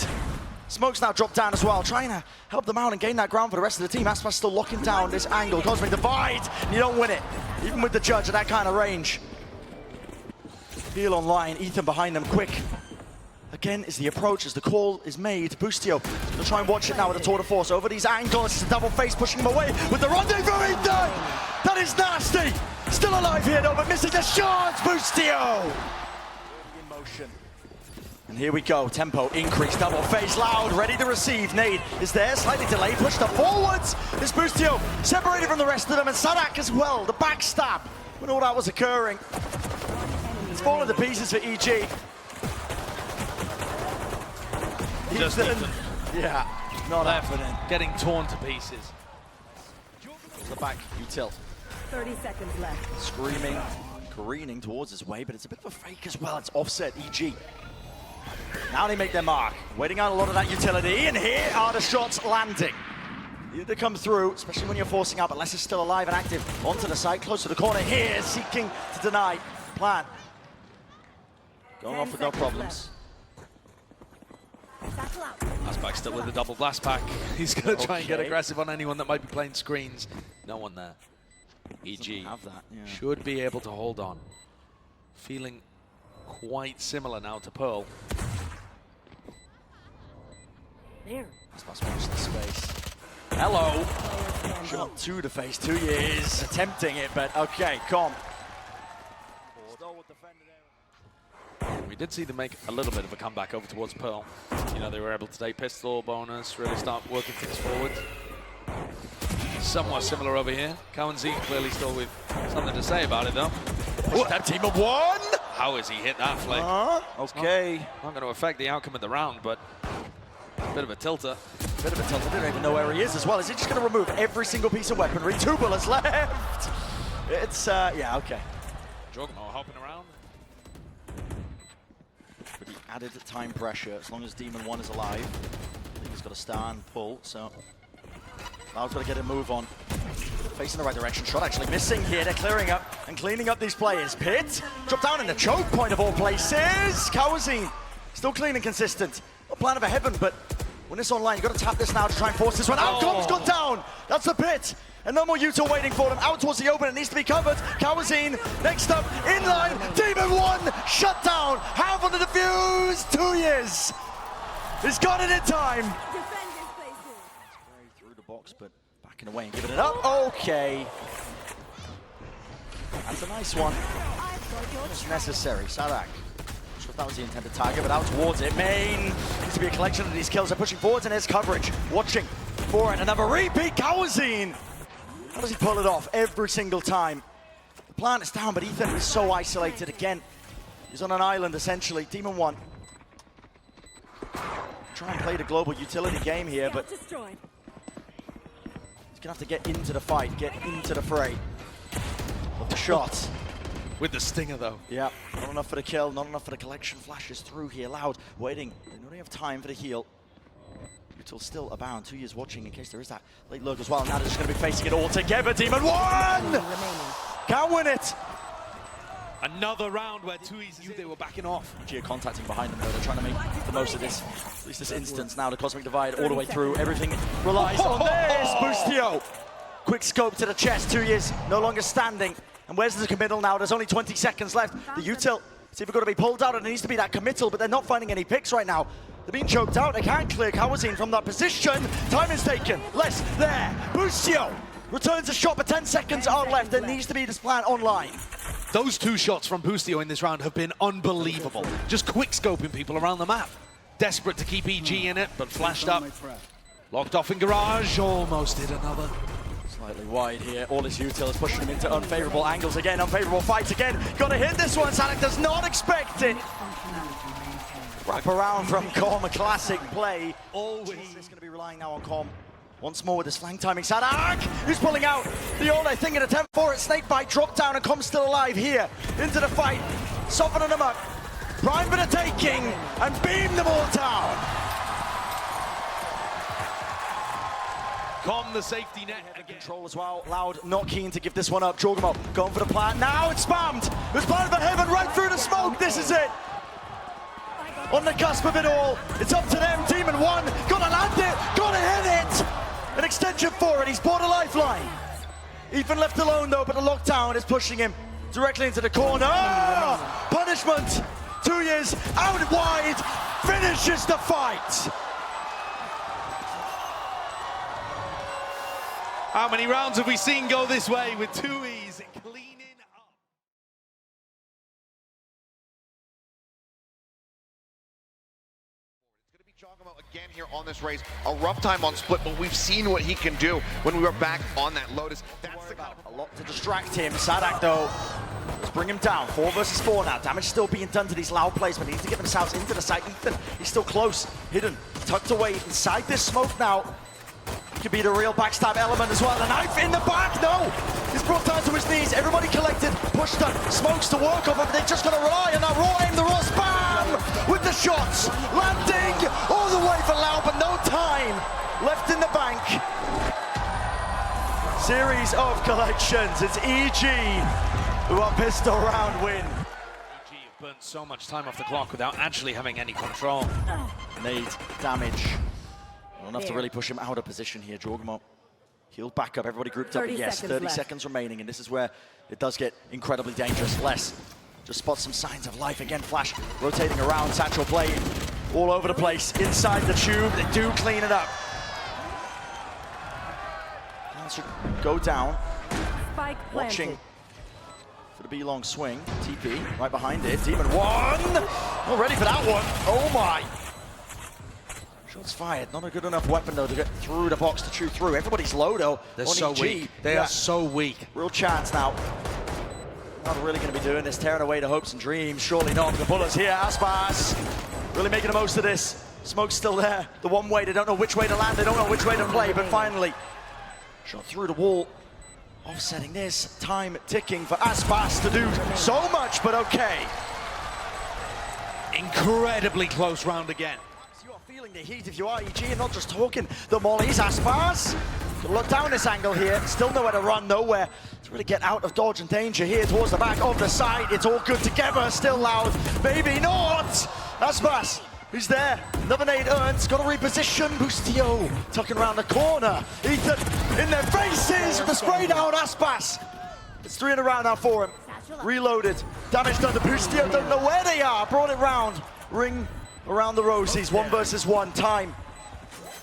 Smoke's now dropped down as well, trying to help them out and gain that ground for the rest of the team. Aspas still locking down this angle. Cosmic divide, and you don't win it. Even with the judge at that kind of range. Heal online, Ethan behind them, quick. Again is the approach as the call is made. Boostio will try and watch it now with the tour de force over these angles. It's a double face pushing him away with the rendezvous. Ethan! That is nasty! Still alive here though, but missing the shots. Boostio! In motion. And here we go. Tempo increase, double face, Loud, ready to receive. Nade is there, slightly delayed, pushed up forwards. This Boostio separated from the rest of them, and Sadak as well. The backstab when all that was occurring. It's fallen to pieces for EG. Just Ethan. Yeah, not happening. Getting torn to pieces. The back, util. 30 seconds left. Screaming, careening towards his way, but it's a bit of a fake as well. It's offset EG. Now they make their mark. Waiting out a lot of that utility, and here are the shots landing. Need to come through, especially when you're forcing out, but Les is still alive and active. Onto the side, close to the corner here, seeking to deny. Plan Going off with no problems. Blastback still with a double blast pack. He's going to try and get aggressive on anyone that might be playing screens. No one there. EG have that, yeah. should be able to hold on. Feeling quite similar now to Pearl. There. Let's watch the space. Hello. Shot 2 to face 2 years. Attempting it, but okay, Com. We did see them make a little bit of a comeback over towards Pearl. You know, they were able to take pistol bonus, really start working things forward. Somewhat similar over here. Cowan Z clearly still with something to say about it, though. That team of one! How has he hit that flick? Okay. Not going to affect the outcome of the round, but a bit of a tilter. Bit of a tilt. I don't even know where he is as well. Is he just going to remove every single piece of weaponry? 2 bullets left. It's, yeah, okay. Jorgmo hopping around. But he added time pressure as long as Demon 1 is alive. I think he's got to stand and pull, so Loud's got to get a move on. Facing the right direction. Shot actually missing here. They're clearing up and cleaning up these players. Pit, drop down in the choke point of all places. Kawazine, still clean and consistent. A plan of a heaven, but when it's online, you've got to tap this now to try and force this one out. Com's gone down. That's the Pit. And no more Utah waiting for them. Out towards the open. It needs to be covered. Kawazine, next up, in line. Demon 1, shut down. Half on the defuse. 2 years. He's got it in time. Through the box, but backing away and giving it up. Okay. That's a nice one. It's necessary. Sadak. Not sure if that was the intended target, but out towards it. Main needs to be a collection of these kills. They're pushing forwards, and there's coverage. Watching for it. Another repeat. Kawazine. How does he pull it off every single time? The plant is down, but Ethan is so isolated again. He's on an island, essentially. Demon 1. Try and play the global utility game here, but he's going to have to get into the fight, get into the fray. But the shots. With the stinger, though. Yeah, not enough for the kill, not enough for the collection. Flashes through here, Loud, waiting. They don't have time for the heal. Util still abound. 2 years watching in case there is that late lurk as well. Now they're just going to be facing it all together. Demon 1! Can't win it! Another round where Tui's knew they were backing off. Geo contacting behind them though. They're trying to make the most of this. At least this instance now. The Cosmic Divide all the way through. Everything relies on this. Boostio. Quick scope to the chest. 2 years no longer standing. And where's the committal now? There's only 20 seconds left. The Util, it's either got to be pulled out and it needs to be that committal, but they're not finding any picks right now. They're being choked out. They can't clear Kawazine from that position. Time is taken. Less there. Boostio returns a shot, but 10 seconds are left. There needs to be this plan online. Those 2 shots from Boostio in this round have been unbelievable. Just quick scoping people around the map. Desperate to keep EG in it, but flashed up. Locked off in garage. Almost did another. Slightly wide here. All his Util is pushing him into unfavorable angles again. Unfavorable fights again. Got to hit this one. Sadak does not expect it. Wrap around from Com, a classic play. Always is going to be relying now on Com. Once more with his flank timing. Sadak, who's pulling out the old, I think, an attempt for it. Snakebite, drop down, and Com's still alive here. Into the fight, softening them up. Prime for the taking, and beam them all down. Com the safety net. Control as well. Loud, not keen to give this one up. Jorgmo going for the plant. Now it's spammed. It's part of the heaven right through the smoke. This is it. On the cusp of it all. It's up to them. Demon 1. Gotta land it. Gotta hit it. An extension for it. He's bought a lifeline. Ethan left alone though, but the lockdown is pushing him directly into the corner. Punishment. 2 years out wide. Finishes the fight. How many rounds have we seen go this way with Tui's cleaning up? It's going to be Giacomo again here on this race. A rough time on split, but we've seen what he can do when we were back on that Lotus. That's the kind of a lot to distract him. Sadak though, let's bring him down. 4 versus 4 now. Damage still being done to these Loud plays, but he needs to get themselves into the site. Ethan, he's still close, hidden, tucked away inside this smoke now. Could be the real backstab element as well. The knife in the back, no! He's brought down to his knees. Everybody collected, pushed up, smokes to work off of, but they're just gonna rely on that raw aim, the raw spam with the shots. Landing all the way for Loud, but no time left in the bank. Series of collections. It's EG who are pistol round win. EG, of burnt so much time off the clock without actually having any control. Nade damage. Not enough to really push him out of position here. Jorgamo healed back up, everybody grouped up. 30 Yes, seconds 30 left. seconds remaining, and this is where it does get incredibly dangerous. Les just spots some signs of life again. Flash rotating around, Satchel Blade all over the place. Inside the tube, they do clean it up. Now it should go down. Spike Watching planted. for the B-long swing. TP right behind it. Demon one. Not ready for that one. Oh my. Shots fired. Not a good enough weapon though to get through the box to chew through. Everybody's low though. They're on so EG. weak. They are so weak. Real chance now. Not really going to be doing this. Tearing away the hopes and dreams. Surely not. The bullets here. Aspas really making the most of this. Smoke's still there. The one way. They don't know which way to land. They don't know which way to play. But finally, shot through the wall. Offsetting this, time ticking for Aspas to do so much, but okay. Incredibly close round again. So you are feeling the heat if you are EG and not just talking the mollies. Aspas, look down this angle here, still nowhere to run, nowhere to really get out of dodge and danger here towards the back of the side. It's all good together, still loud, maybe not. Aspas, who's there? Another nade earned, got to reposition. Boostio tucking around the corner. Ethan in their faces with the spray down. Aspas. It's 3 in a round now for him. Reloaded. Damage done to Boostio. Don't know where they are. Brought it round. Ring around the rosies. 1 versus 1. Time.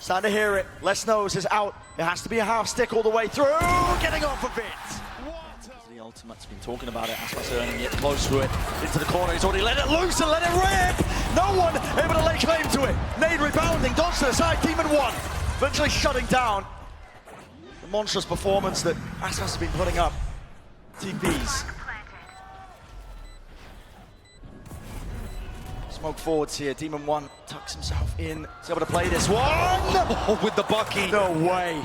Starting to hear it. Les Knows is out. It has to be a half stick all the way through. Getting off of it. The ultimate's been talking about it. Aspas earning it close to it. Into the corner. He's already let it loose and let it rip. No one able to lay claim to it. Nade rebounding. Dodge to the side. Demon one. Eventually shutting down the monstrous performance that Aspas has been putting up. TPs. Smoke forwards here. Demon one tucks himself in. He's able to play this one. Oh, with the bucky. No way.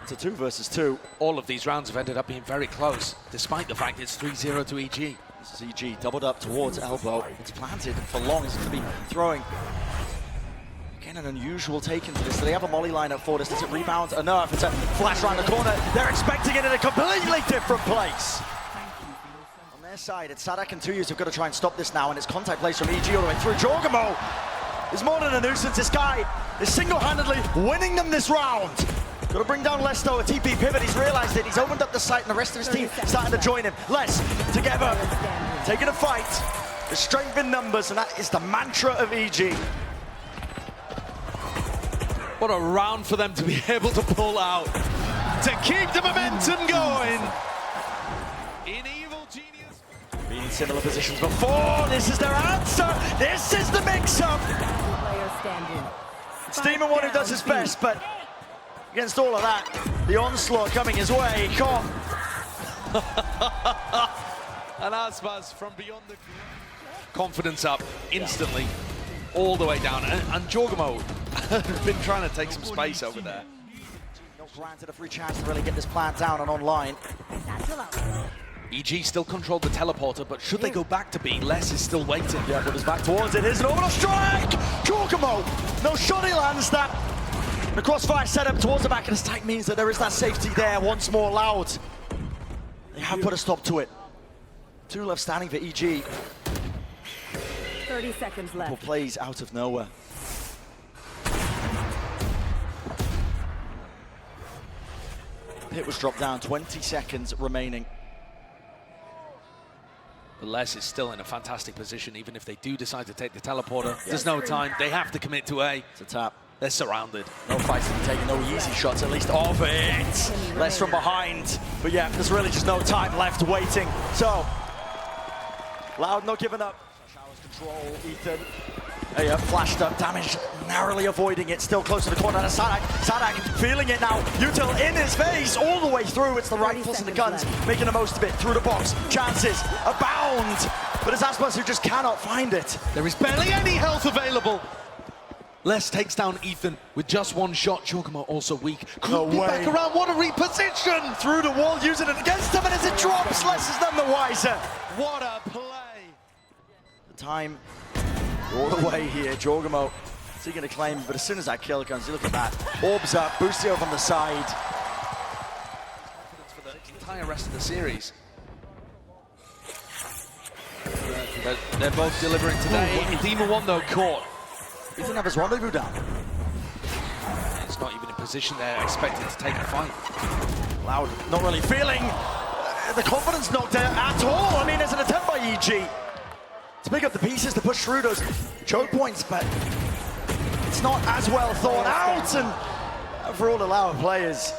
It's a 2 versus 2. All of these rounds have ended up being very close, despite the fact it's 3-0 to EG. This is EG doubled up towards elbow. It's planted for long. It's going to be throwing. Again, an unusual take into this. Do they have a molly lineup for this? Does it rebound enough? It's a flash around the corner. They're expecting it in a completely different place. On their side, it's Sadak and Tuyus who've got to try and stop this now, and it's contact plays from EG all the way through. Jorgamo is more than a nuisance. This guy is single-handedly winning them this round. Got to bring down Lesto, a TP pivot. He's realized it. He's opened up the site, and the rest of his team starting to join him. Les, together, taking a fight. The strength in numbers, and that is the mantra of EG. What a round for them to be able to pull out, to keep the momentum going. In Evil Genius. Been in similar positions before. This is their answer. This is the mix-up. Player standing. It's Demon one who does his best, but against all of that, the onslaught coming his way. Con. And Aspas from beyond the confidence up instantly, all the way down. And Jorgamo has been trying to take some space over there. Not granted a free chance to really get this plant down and online. EG still controlled the teleporter, but should they go back to B, Les is still waiting. Yeah, but it's back towards it. Here's an orbital strike. Jorgamo, no shot, he lands that. The crossfire set up towards the back of the stack means that there is that safety there. Once more loud. They have put a stop to it. 2 left standing for EG. 30 seconds Couple left. plays out of nowhere. Pit was dropped down, 20 seconds remaining. But Les is still in a fantastic position, even if they do decide to take the teleporter. There's no time. They have to commit to A. It's a tap. They're surrounded. No fights to be taken, no easy shots, at least off it. Less from behind. But yeah, there's really just no time left waiting. So, Loud not giving up. Showers control, Ethan. Hey, flashed up, damage, narrowly avoiding it, still close to the corner. Sadak, Sadak feeling it now. Util in his face, all the way through. It's the rifles and the guns, making the most of it. Through the box, chances abound. But it's Aspas who just cannot find it. There is barely any health available. Les takes down Ethan with just 1 shot. Jorgamo also weak. Could be back around. What a reposition! Through the wall, using it against him, and as it drops, Les is none the wiser. What a play! The time all the way here. Jorgamo is he going to claim? But as soon as that kill comes, you look at that. Orbs up, Boostio from the side. For the entire rest of the series. They're both delivering today. Demon 1, though, caught. He didn't have his rendezvous down. He's not even in position there, expected to take the fight. Loud, not really feeling the confidence knocked out at all. I mean, there's an attempt by EG to pick up the pieces to push through those choke points, but it's not as well thought out. And for all the Loud players,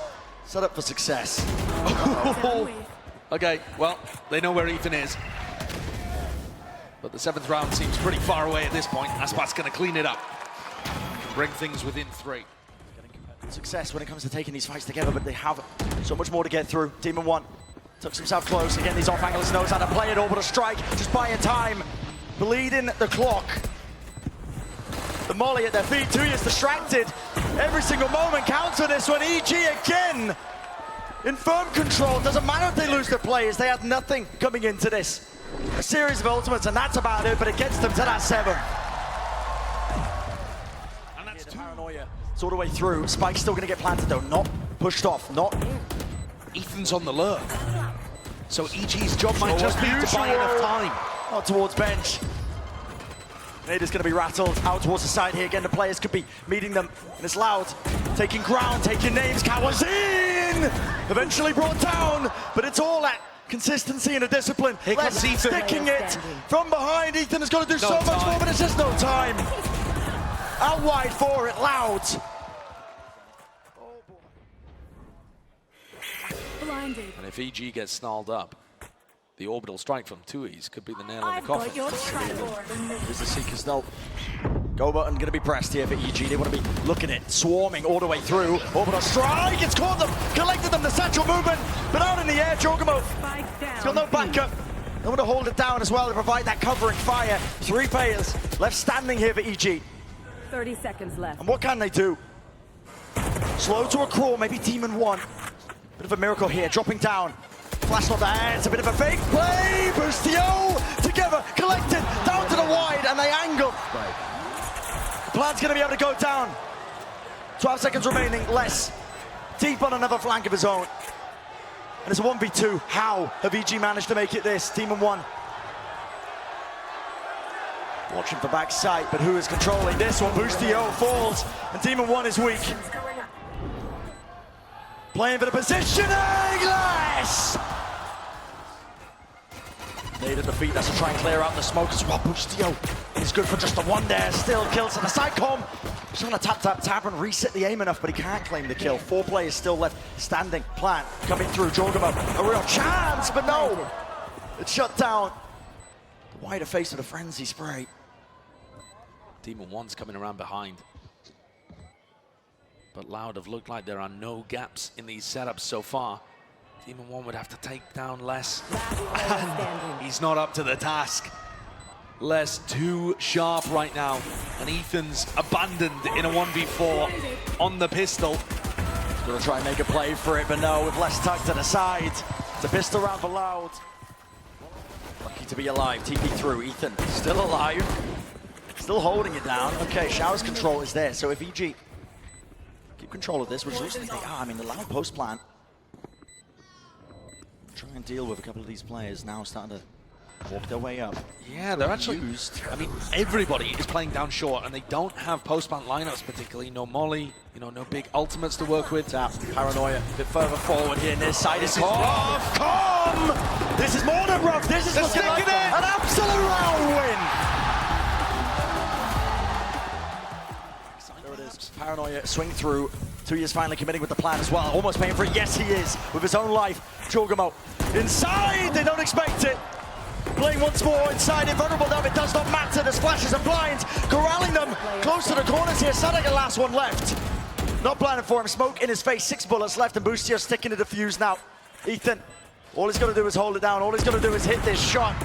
set up for success. Okay, well, they know where Ethan is. But the 7th round seems pretty far away at this point. Aspat's going to clean it up. Bring things within 3. Success when it comes to taking these fights together, but they have so much more to get through. Demon 1 tucks himself close. Again, these off-anglers knows how to play it. Orbital strike, just buying time. Bleeding the clock. The molly at their feet, 2 years distracted. Every single moment counts for this one. EG again in firm control. Doesn't matter if they lose their players. They had nothing coming into this. A series of ultimates, and that's about it, but it gets them to that 7. And that's 2. Paranoia. It's all the way through. Spike's still going to get planted, though. Not pushed off. Not. Ethan's on the lurk. So EG's job might just be to buy enough time. Out towards bench. Nader's going to be rattled out towards the side here. Again, the players could be meeting them. And it's Loud. Taking ground, taking names. Kawazin! Eventually brought down, but it's all that consistency and a discipline. Here comes Ethan. Sticking it from behind. Ethan has got to do so much more, but it's just no time. Out wide for it, Loud. Blinded. And if EG gets snarled up, the orbital strike from Tui's could be the nail in the I've coffin. got your trapdoor. Here's the Seekers, though. Go button going to be pressed here for EG. They want to be looking at swarming all the way through. Orbital strike, it's caught them, collected them, the central movement, but out in the air, Jorgamo. He's got no backup. They want to hold it down as well to provide that covering fire. 3 players left standing here for EG. 30 seconds left. And what can they do? Slow to a crawl, maybe Demon 1. Bit of a miracle here, dropping down. Flash on the hands, a bit of a fake play. Boostio together, collected, down to the wide, and they angle. The plan's going to be able to go down. 12 seconds remaining, less. Deep on another flank of his own. And it's a 1v2. How have EG managed to make it this? Demon 1. Watching for backside, but who is controlling this one? Boostio falls, and Demon 1 is weak. Playing for the positioning, less! Nader defeat, that's to try and clear out the smoke as well. Boostio is good for just the 1 there, still kills on the side com. Just want to tap and reset the aim enough, but he can't claim the kill. 4 players still left standing. Plant coming through, Jorgamo, a real chance, but no! It's shut down. The wider face of the frenzy spray. Demon 1's coming around behind. But Loud have looked like there are no gaps in these setups so far. Demon 1 would have to take down Les. And he's not up to the task. Les too sharp right now. And Ethan's abandoned in a 1v4 on the pistol. He's gonna try and make a play for it, but no, with Les tucked to the side. It's a pistol round for Loud. Lucky to be alive, TP through, Ethan still alive. Still holding it down. Okay, Shower's control is there, so if EG keep control of this, which looks like they are, I mean, the Loud post plant. Try and deal with a couple of these players now starting to walk their way up. Yeah, they're actually used. I mean, everybody is playing down short, and they don't have post-plant lineups particularly. No molly, you know, no big ultimates to work with. Tap, Paranoia, a bit further forward here, near side. This is rough. Come! This is more than rough. This is looking like an absolute round win. There it is. Paranoia swing through. 2 years finally committing with the plan as well. Almost paying for it. Yes, he is. With his own life. Jorgamo inside. They don't expect it. Playing once more inside. Invulnerable though. It does not matter. The splashes and blinds. Corralling them close to the corners here. Sadak the last one left. Not planning for him. Smoke in his face. 6 bullets left. And Boostio sticking to the fuse now. Ethan. All he's got to do is hold it down. All he's got to do is hit this shot.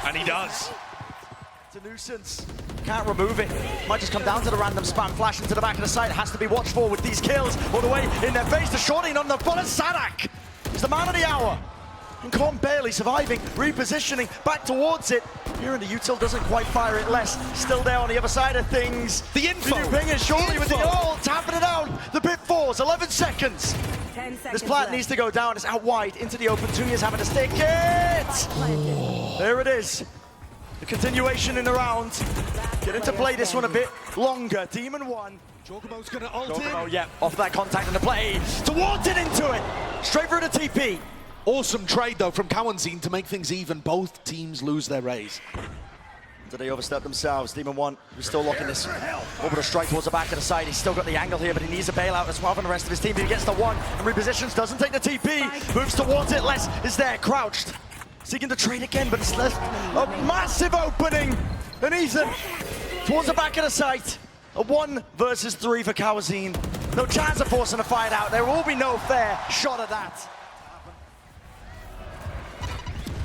And he does. It's a nuisance. Can't remove it. Might just come down to the random spam flash into the back of the side. Has to be watchful with these kills all the way in their face. The shorting on the bullet. Sadak is the man of the hour. And Con barely surviving, repositioning back towards it. Here in the util doesn't quite fire it less. Still there on the other side of things. The info. Ping is shortly with the ult, tapping it out. The pit falls, 11 seconds. 10 This seconds plant left. needs to go down. It's out wide into the open. 2 years having to stick it. There it is. The continuation in the round. Getting to play this one a bit longer. Demon 1. Jorgamo's going to ult Oh, in. yeah, off that contact and the play. Towards it into it. Straight through the TP. Awesome trade, though, from Cowanzine to make things even. Both teams lose their raise. Did they overstep themselves? Demon 1, who's still locking this. Over the strike towards the back of the side. He's still got the angle here, but he needs a bailout as well from the rest of his team. He gets the 1 and repositions, doesn't take the TP. Moves towards it, Les is there, crouched. Seeking to trade again, but it's left a massive opening. And Ethan, towards the back of the site. A 1 versus 3 for Cowanzine. No chance of forcing a fight out. There will be no fair shot at that.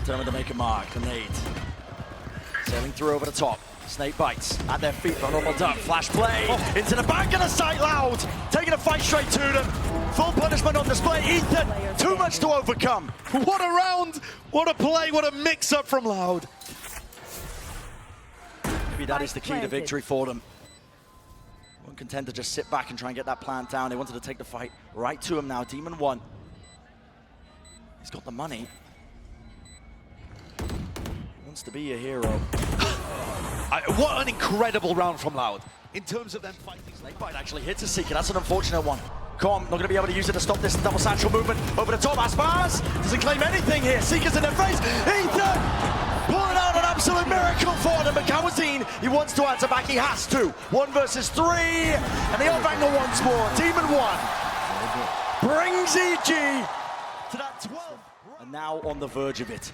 Determined to make a mark, the nade. Sailing through over the top. Snake bites at their feet, vulnerable duck. Flash play into the back of the site, Loud. Taking a fight straight to them. Full punishment on display. Ethan, too much to overcome. What a round! What a play! What a mix-up from Loud. Maybe that is the key to victory for them. Weren't content to just sit back and try and get that plant down. They wanted to take the fight right to him now. Demon 1. He's got the money. Wants to be a hero. What an incredible round from Loud. In terms of them fighting. Snakebite actually hits a Seeker. That's an unfortunate one. Com not going to be able to use it to stop this double satchel movement. Over the top, Aspas doesn't claim anything here. Seeker's in their face. Ethan pulling out an absolute miracle for them. But Cowanzine, he wants to answer back. He has to. 1 versus 3. And the overangle once more. Demon 1 brings EG to that 12. And now on the verge of it.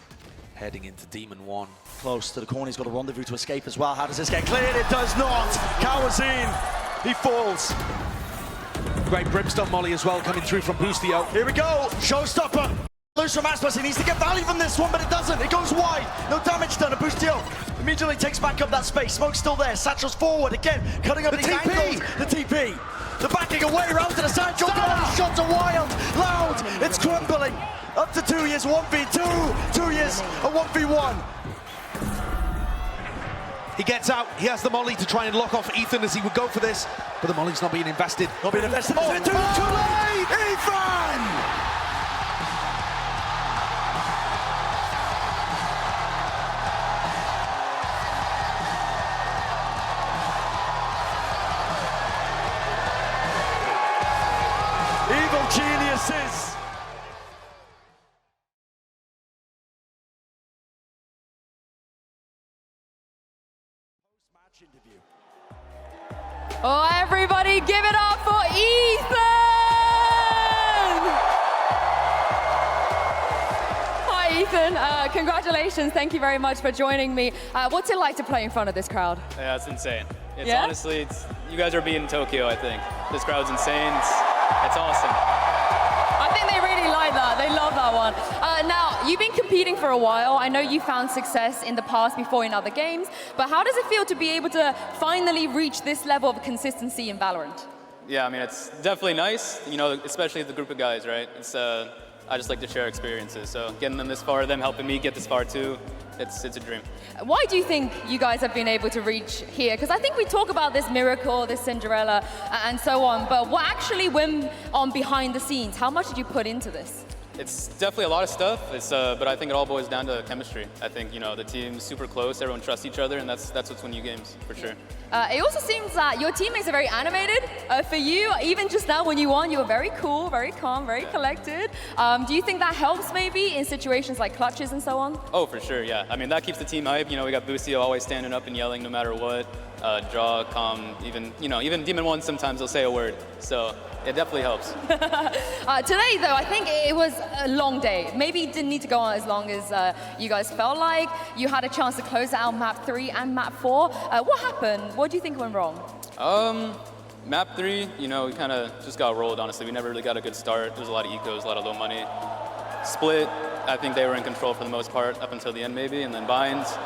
Heading into Demon 1. Close to the corner. He's got a rendezvous to escape as well. How does this get cleared? It does not. Cowanzine, he falls. Great Brimstone Molly as well coming through from Boostio. Here we go. Showstopper. Loose from Aspas. He needs to get value from this one, but it doesn't. It goes wide. No damage done. And Boostio immediately takes back up that space. Smoke's still there. Satchel's forward again. Cutting up The these TP. angles. The TP. The backing away around to the side. Jordan, shots are wild. Loud. It's crumbling. Up to 2 years, 1v2. 2 years, a 1v1. He gets out. He has the molly to try and lock off Ethan as he would go for this, but the molly's not being invested. Not being invested. Too late. Ethan! Evil geniuses. Oh, everybody give it up for Ethan! Hi, Ethan. Congratulations. Thank you very much for joining me. What's it like to play in front of this crowd? Yeah, it's insane. It's Yeah? honestly, you guys are beating Tokyo, I think. This crowd's insane. It's awesome. I think they really like that. They love that one. Now, you've been competing for a while. I know you found success in the past before in other games, but how does it feel to be able to finally reach this level of consistency in Valorant? Yeah, I mean, it's definitely nice, you know, especially the group of guys, right? It's, I just like to share experiences, so getting them this far, them helping me get this far too, it's a dream. Why do you think you guys have been able to reach here? Because I think we talk about this miracle, this Cinderella, and so on, but what actually went on behind the scenes? How much did you put into this? It's definitely a lot of stuff, but I think it all boils down to chemistry. I think, you know, the team's super close, everyone trusts each other, and that's what's win you games, for sure. It also seems that your teammates are very animated. For you, even just now when you won, you were very cool, very calm, very collected. Do you think that helps maybe in situations like clutches and so on? Oh, for sure, yeah. I mean, that keeps the team hype. You know, we got Boostio always standing up and yelling no matter what. Draw, calm, even Demon 1, sometimes they'll say a word. So it definitely helps. Today, though, I think it was a long day. Maybe it didn't need to go on as long as you guys felt like. You had a chance to close out map 3 and map 4. What happened? What do you think went wrong? Map 3, you know, we kind of just got rolled, honestly. We never really got a good start. There was a lot of ecos, a lot of low money. Split, I think they were in control for the most part, up until the end maybe, and then binds.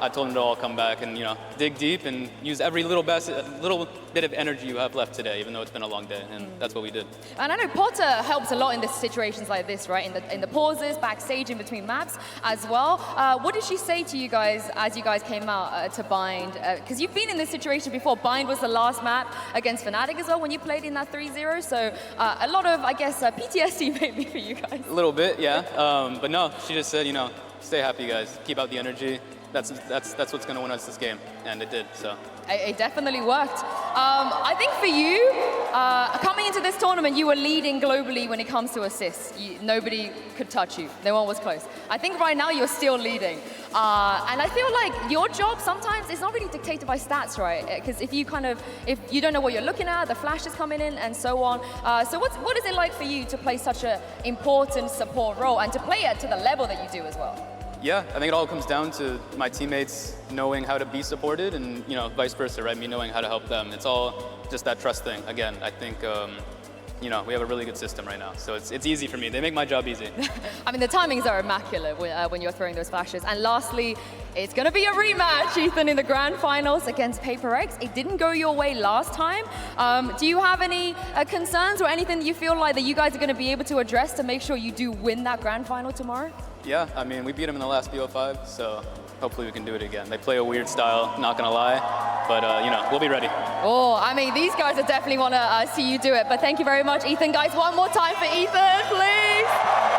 I told him to all come back and, you know, dig deep and use every little bit of energy you have left today, even though it's been a long day, and that's what we did. And I know Potter helps a lot in situations like this, right? In the pauses, backstage, in between maps as well. What did she say to you guys as you guys came out to Bind? Because you've been in this situation before. Bind was the last map against Fnatic as well when you played in that 3-0. So a lot of, I guess, PTSD maybe for you guys. A little bit, yeah. But no, she just said, you know, stay happy, guys. Keep out the energy. That's what's going to win us this game, and it did. So it definitely worked. I think for you, coming into this tournament, you were leading globally when it comes to assists. Nobody could touch you. No one was close. I think right now you're still leading, and I feel like your job sometimes is not really dictated by stats, right? Because if you don't know what you're looking at, the flash is coming in, and so on. So what is it like for you to play such an important support role and to play it to the level that you do as well? yeah, I think it all comes down to my teammates knowing how to be supported and, you know, vice versa, right? Me knowing how to help them. It's all just that trust thing. Again, I think, you know, we have a really good system right now. So it's easy for me. They make my job easy. I mean, the timings are immaculate when you're throwing those flashes. And lastly, it's going to be a rematch, Ethan, in the grand finals against Paper X. It didn't go your way last time. Do you have any concerns or anything that you feel like that you guys are going to be able to address to make sure you do win that grand final tomorrow? Yeah, I mean, we beat them in the last BO5, so hopefully we can do it again. They play a weird style, not gonna lie, but you know, we'll be ready. Oh, I mean, these guys are definitely want to see you do it, but thank you very much, Ethan. Guys, one more time for Ethan, please.